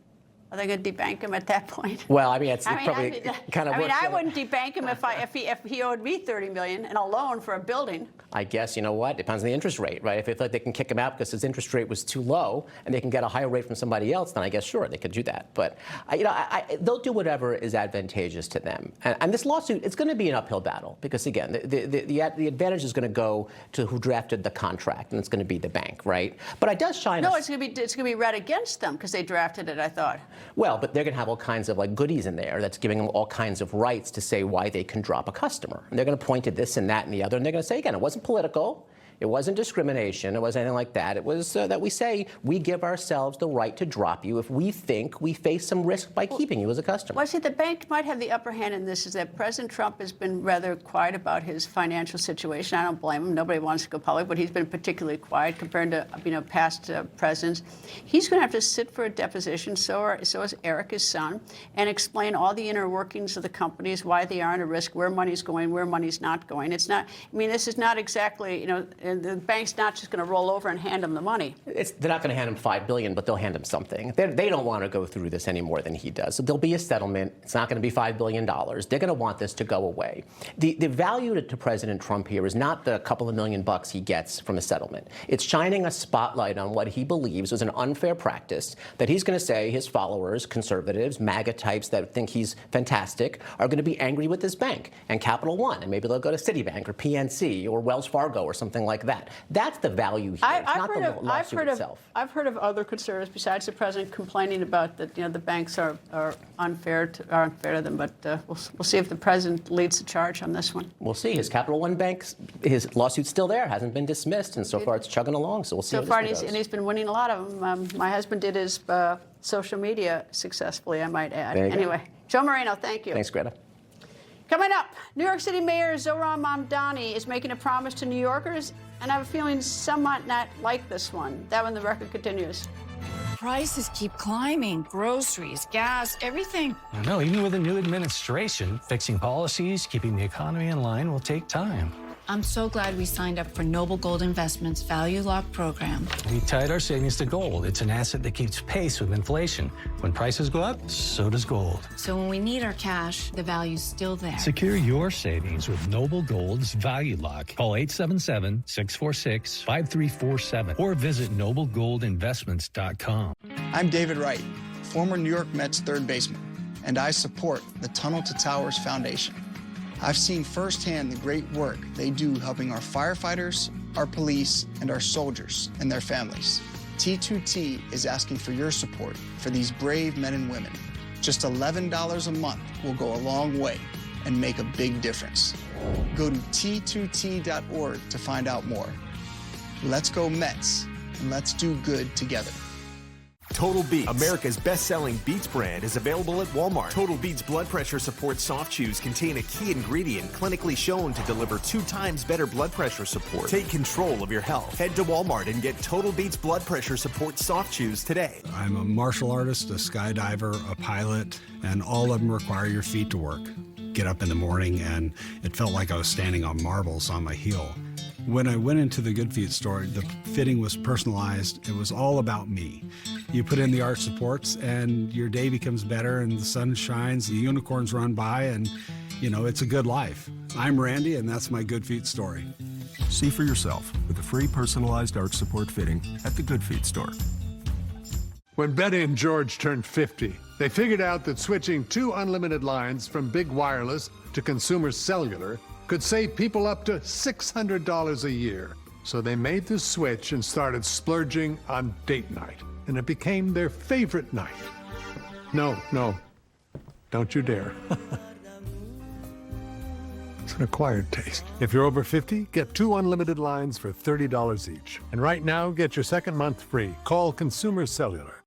Speaker 1: Are they going to debank him at that point?
Speaker 15: Well, I mean, it's probably kind of.
Speaker 1: I wouldn't debank him if he owed me $30 million in a loan for a building.
Speaker 15: I guess, you know what? Depends on the interest rate, right? If they feel like they can kick him out because his interest rate was too low and they can get a higher rate from somebody else, then I guess, sure, they could do that. But, they'll do whatever is advantageous to them. And this lawsuit, it's going to be an uphill battle because, again, the advantage is going to go to who drafted the contract, and it's going to be the bank, right? But it does shine.
Speaker 1: No, it's going to be read against them because they drafted it, I thought.
Speaker 15: Well, but they're going to have all kinds of like goodies in there that's giving them all kinds of rights to say why they can drop a customer. And they're going to point to this and that and the other, and they're going to say, again, it wasn't political. It wasn't discrimination. It wasn't anything like that. It was that we say we give ourselves the right to drop you if we think we face some risk by keeping you as a customer.
Speaker 1: Well, see, the bank might have the upper hand in this, is that President Trump has been rather quiet about his financial situation. I don't blame him. Nobody wants to go public, but he's been particularly quiet compared to past presidents. He's going to have to sit for a deposition, so is Eric, his son, and explain all the inner workings of the companies, why they aren't at risk, where money's going, where money's not going. It's not. I mean, this is not exactly, and the bank's not just going to roll over and hand him the money.
Speaker 15: They're not going to hand him $5 billion, but they'll hand him something. They don't want to go through this any more than he does. So there'll be a settlement. It's not going to be $5 billion. They're going to want this to go away. The value to President Trump here is not the couple of $1 million he gets from a settlement. It's shining a spotlight on what he believes was an unfair practice that he's going to say his followers, conservatives, MAGA types that think he's fantastic, are going to be angry with this bank and Capital One, and maybe they'll go to Citibank or PNC or Wells Fargo or something like that. That's the value here. It's not the lawsuit itself.
Speaker 1: I've heard of other conservatives besides the president complaining about that. The banks are unfair to them. But we'll see if the president leads the charge on this one.
Speaker 15: We'll see. His Capital One Bank, his lawsuit's still there, hasn't been dismissed, and so far it's chugging along. So we'll see.
Speaker 1: So far, and he's been winning a lot of them. My husband did his social media successfully, I might add. Anyway, Joe Moreno, thank you.
Speaker 15: Thanks, Greta.
Speaker 1: Coming up, New York City Mayor Zohran Mamdani is making a promise to New Yorkers, and I have a feeling some might not like this one. That when the record continues.
Speaker 13: Prices keep climbing. Groceries, gas, everything.
Speaker 16: I know, even with a new administration, fixing policies, keeping the economy in line will take time.
Speaker 13: I'm so glad we signed up for Noble Gold Investments Value Lock program.
Speaker 16: We tied our savings to gold. It's an asset that keeps pace with inflation. When prices go up, so does gold.
Speaker 13: So when we need our cash, the value's still there.
Speaker 16: Secure your savings with Noble Gold's Value Lock. Call 877-646-5347 or visit noblegoldinvestments.com.
Speaker 17: I'm David Wright, former New York Mets third baseman, and I support the Tunnel to Towers Foundation. I've seen firsthand the great work they do helping our firefighters, our police, and our soldiers and their families. T2T is asking for your support for these brave men and women. Just $11 a month will go a long way and make a big difference. Go to T2T.org to find out more. Let's go Mets, and let's do good together.
Speaker 19: Total Beets, America's best-selling Beets brand, is available at Walmart. Total Beets blood pressure support soft chews contain a key ingredient clinically shown to deliver 2 times better blood pressure support. Take control of your health. Head to Walmart and get Total Beets blood pressure support soft chews today.
Speaker 20: I'm a martial artist, a skydiver, a pilot, and all of them require your feet to work. Get up in the morning, and it felt like I was standing on marbles on my heel. When I went into the Good Feet store, the fitting was personalized. It was all about me. You put in the arch supports and your day becomes better and the sun shines, the unicorns run by, and it's a good life. I'm Randy, and that's my Good Feet story.
Speaker 21: See for yourself with a free personalized arch support fitting at the Good Feet store.
Speaker 10: When Betty and George turned 50, they figured out that switching 2 unlimited lines from big wireless to consumer cellular could save people up to $600 a year.
Speaker 2: So they made the switch and started splurging on date night. And it became their favorite night. No, don't you dare. It's an acquired taste. If you're over 50, get 2 unlimited lines for $30 each. And right now, get your second month free. Call Consumer Cellular.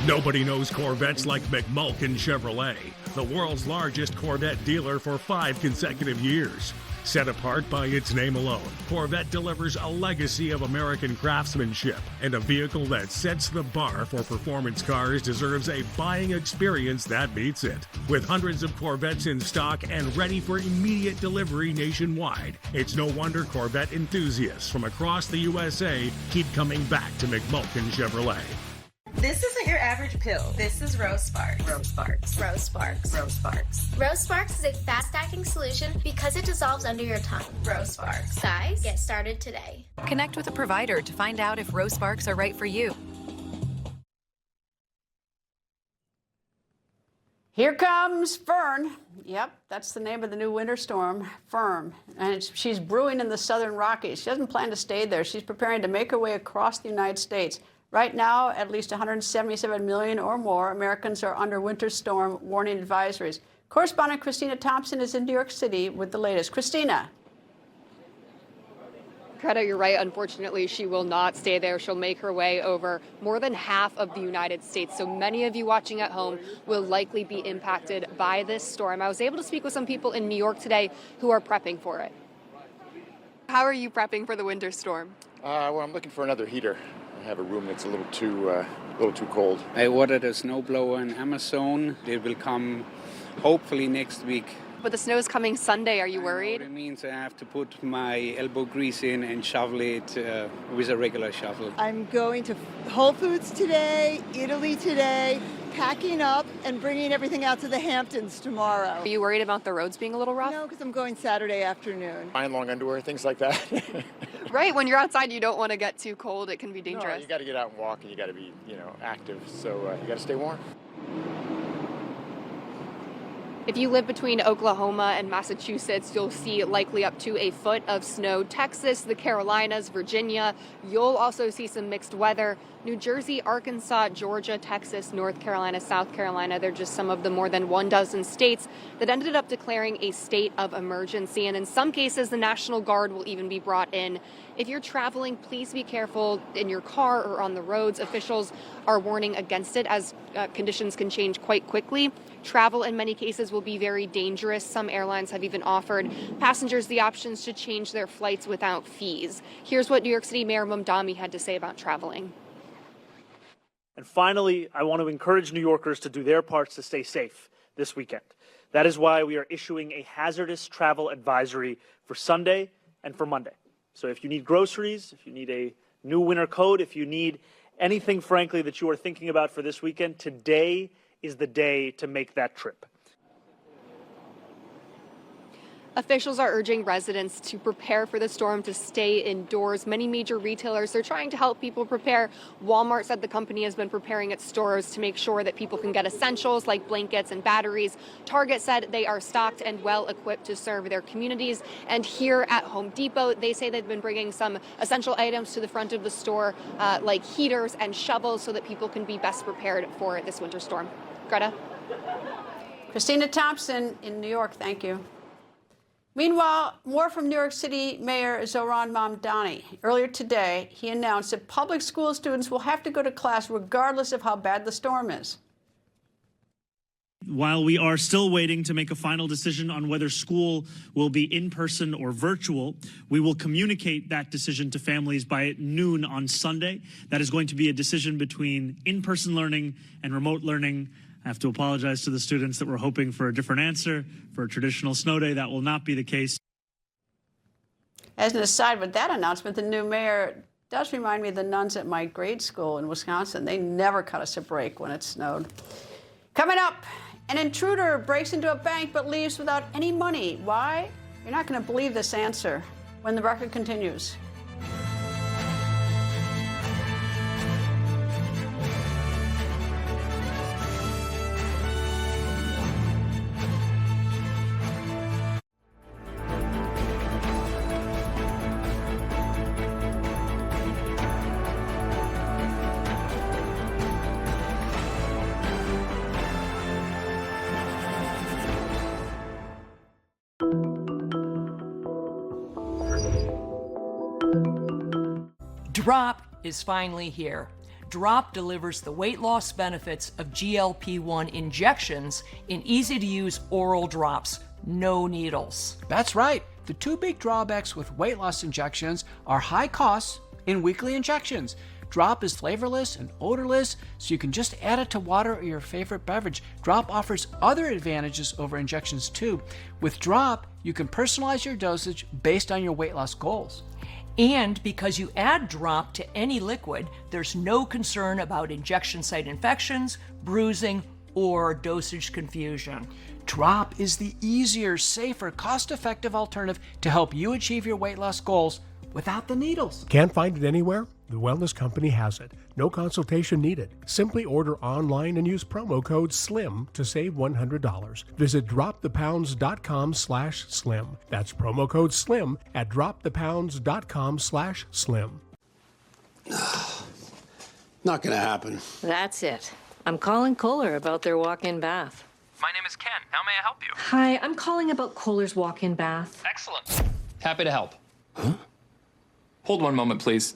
Speaker 4: Nobody knows Corvettes like McMulkin Chevrolet, the world's largest Corvette dealer for 5 consecutive years. Set apart by its name alone, Corvette delivers a legacy of American craftsmanship, and a vehicle that sets the bar for performance cars deserves a buying experience that beats it. With hundreds of Corvettes in stock and ready for immediate delivery nationwide, it's no wonder Corvette enthusiasts from across the USA keep coming back to McMulkin Chevrolet.
Speaker 3: This isn't your average pill. This is Rose Sparks. Rose Sparks. Rose Sparks. Rose Sparks.
Speaker 5: Rose Sparks is a fast-acting solution because it dissolves under your tongue.
Speaker 3: Rose Sparks.
Speaker 5: Guys, get started today.
Speaker 18: Connect with a provider to find out if Rose Sparks are right for you.
Speaker 1: Here comes Fern. Yep, that's the name of the new winter storm, Fern. And she's brewing in the southern Rockies. She doesn't plan to stay there. She's preparing to make her way across the United States. Right now, at least 177 million or more Americans are under winter storm warning advisories. Correspondent Christina Thompson is in New York City with the latest. Christina.
Speaker 22: Greta, you're right. Unfortunately, she will not stay there. She'll make her way over more than half of the United States. So many of you watching at home will likely be impacted by this storm. I was able to speak with some people in New York today who are prepping for it. How are you prepping for the winter storm?
Speaker 23: Well, I'm looking for another heater. I have a room that's a little too cold.
Speaker 24: I ordered a snowblower in Amazon. It will come hopefully next week.
Speaker 22: But the snow is coming Sunday. Are you worried?
Speaker 24: It means I have to put my elbow grease in and shovel it with a regular shovel.
Speaker 25: I'm going to Whole Foods today, Italy today, packing up and bringing everything out to the Hamptons tomorrow.
Speaker 22: Are you worried about the roads being a little rough?
Speaker 25: No, because I'm going Saturday afternoon.
Speaker 23: Buying long underwear, things like that.
Speaker 22: Right, when you're outside, you don't want to get too cold. It can be dangerous.
Speaker 23: No, you got to get out and walk, and you got to be, active. So you got to stay warm.
Speaker 22: If you live between Oklahoma and Massachusetts, you'll see likely up to a foot of snow. Texas, the Carolinas, Virginia, you'll also see some mixed weather. New Jersey, Arkansas, Georgia, Texas, North Carolina, South Carolina, they're just some of the more than 12 states that ended up declaring a state of emergency. And in some cases, the National Guard will even be brought in. If you're traveling, please be careful in your car or on the roads. Officials are warning against it as conditions can change quite quickly. Travel in many cases will be very dangerous. Some airlines have even offered passengers the options to change their flights without fees. Here's what New York City Mayor Mamdani had to say about traveling.
Speaker 29: And finally, I want to encourage New Yorkers to do their parts to stay safe this weekend. That is why we are issuing a hazardous travel advisory for Sunday and for Monday. So if you need groceries, if you need a new winter coat, if you need anything, frankly, that you are thinking about for this weekend, today is the day to make that trip.
Speaker 22: Officials are urging residents to prepare for the storm, to stay indoors. Many major retailers are trying to help people prepare. Walmart said the company has been preparing its stores to make sure that people can get essentials like blankets and batteries. Target said they are stocked and well equipped to serve their communities. And here at Home Depot, they say they've been bringing some essential items to the front of the store, like heaters and shovels, so that people can be best prepared for this winter storm. Greta?
Speaker 1: Christina Thompson in New York, thank you. Meanwhile, more from New York City Mayor Zohran Mamdani. Earlier today, he announced that public school students will have to go to class regardless of how bad the storm is.
Speaker 30: While we are still waiting to make a final decision on whether school will be in person or virtual, we will communicate that decision to families by noon on Sunday. That is going to be a decision between in-person learning and remote learning. I have to apologize to the students that were hoping for a different answer for a traditional snow day. That will not be the case.
Speaker 1: As an aside, with that announcement, the new mayor does remind me of the nuns at my grade school in Wisconsin. They never cut us a break when it snowed. Coming up, an intruder breaks into a bank but leaves without any money. Why? You're not going to believe this answer when the record continues.
Speaker 6: Drop is finally here. Drop delivers the weight loss benefits of GLP-1 injections in easy-to-use oral drops, no needles.
Speaker 7: That's right. The two big drawbacks with weight loss injections are high costs and weekly injections. Drop is flavorless and odorless, so you can just add it to water or your favorite beverage. Drop offers other advantages over injections too. With Drop, you can personalize your dosage based on your weight loss goals.
Speaker 6: And because you add Drop to any liquid, there's no concern about injection site infections, bruising, or dosage confusion.
Speaker 7: Drop is the easier, safer, cost-effective alternative to help you achieve your weight loss goals without the needles.
Speaker 8: Can't find it anywhere? The Wellness Company has it. No consultation needed. Simply order online and use promo code SLIM to save $100. Visit dropthepounds.com/slim. That's promo code SLIM at dropthepounds.com/slim.
Speaker 9: Not gonna happen.
Speaker 11: That's it. I'm calling Kohler about their walk-in bath.
Speaker 12: My name is Ken. How may I help you?
Speaker 11: Hi, I'm calling about Kohler's walk-in bath.
Speaker 12: Excellent. Happy to help. Huh? Hold one moment, please.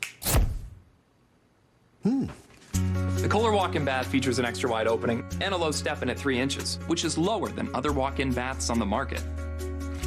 Speaker 12: The Kohler walk-in bath features an extra wide opening and a low step-in at 3 inches, which is lower than other walk-in baths on the market.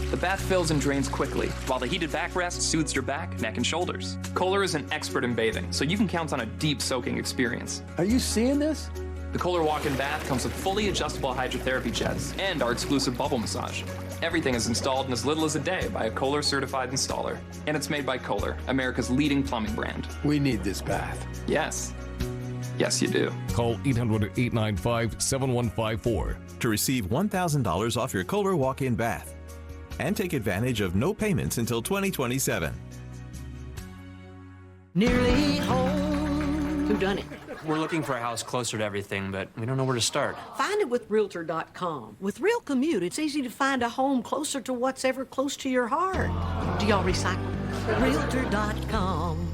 Speaker 12: The bath fills and drains quickly, while the heated backrest soothes your back, neck, and shoulders. Kohler is an expert in bathing, so you can count on a deep soaking experience.
Speaker 9: Are you seeing this?
Speaker 12: The Kohler walk-in bath comes with fully adjustable hydrotherapy jets and our exclusive bubble massage. Everything is installed in as little as a day by a Kohler certified installer. And it's made by Kohler, America's leading plumbing brand.
Speaker 9: We need this bath.
Speaker 12: Yes. Yes, you do.
Speaker 14: Call 800-895-7154
Speaker 19: to receive $1,000 off your Kohler walk-in bath. And take advantage of no payments until 2027.
Speaker 11: Nearly home. Whodunit?
Speaker 26: We're looking for a house closer to everything, but we don't know where to start.
Speaker 27: Find it with Realtor.com. With Real Commute, it's easy to find a home closer to what's ever close to your heart. Do y'all recycle? Realtor.com.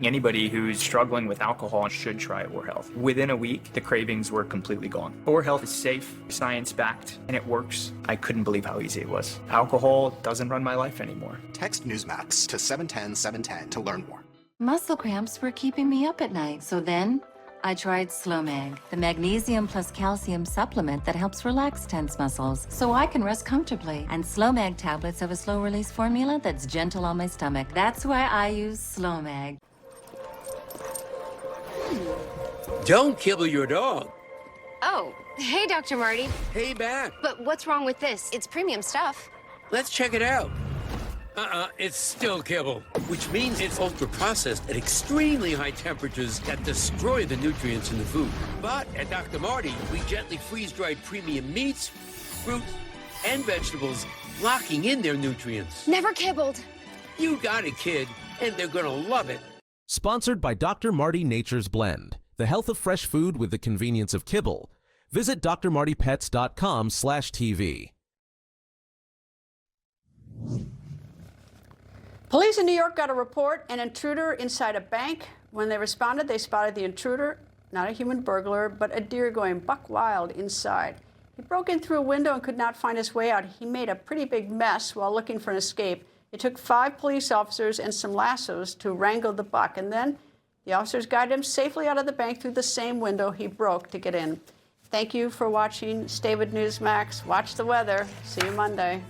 Speaker 28: Anybody who's struggling with alcohol should try Or Health. Within a week, the cravings were completely gone. Or Health is safe, science-backed, and it works. I couldn't believe how easy it was. Alcohol doesn't run my life anymore.
Speaker 31: Text Newsmax to 710-710 to learn more.
Speaker 32: Muscle cramps were keeping me up at night, so then I tried Slowmag, the magnesium plus calcium supplement that helps relax tense muscles so I can rest comfortably. And Slowmag tablets have a slow-release formula that's gentle on my stomach. That's why I use Slowmag.
Speaker 33: Don't kibble your dog.
Speaker 34: Oh, hey, Dr. Marty.
Speaker 33: Hey, back.
Speaker 34: But what's wrong with this? It's premium stuff.
Speaker 33: Let's check it out. It's still kibble, which means it's ultra-processed at extremely high temperatures that destroy the nutrients in the food. But at Dr. Marty, we gently freeze-dried premium meats, fruit, and vegetables, locking in their nutrients.
Speaker 34: Never kibbled.
Speaker 33: You got it, kid, and they're gonna love it.
Speaker 35: Sponsored by Dr. Marty Nature's Blend, the health of fresh food with the convenience of kibble. Visit drmartypets.com/TV.
Speaker 1: Police in New York got a report, an intruder inside a bank. When they responded, they spotted the intruder, not a human burglar, but a deer going buck wild inside. He broke in through a window and could not find his way out. He made a pretty big mess while looking for an escape. It took 5 police officers and some lassos to wrangle the buck, and then the officers guided him safely out of the bank through the same window he broke to get in. Thank you for watching. Stay with Newsmax. Watch the weather. See you Monday.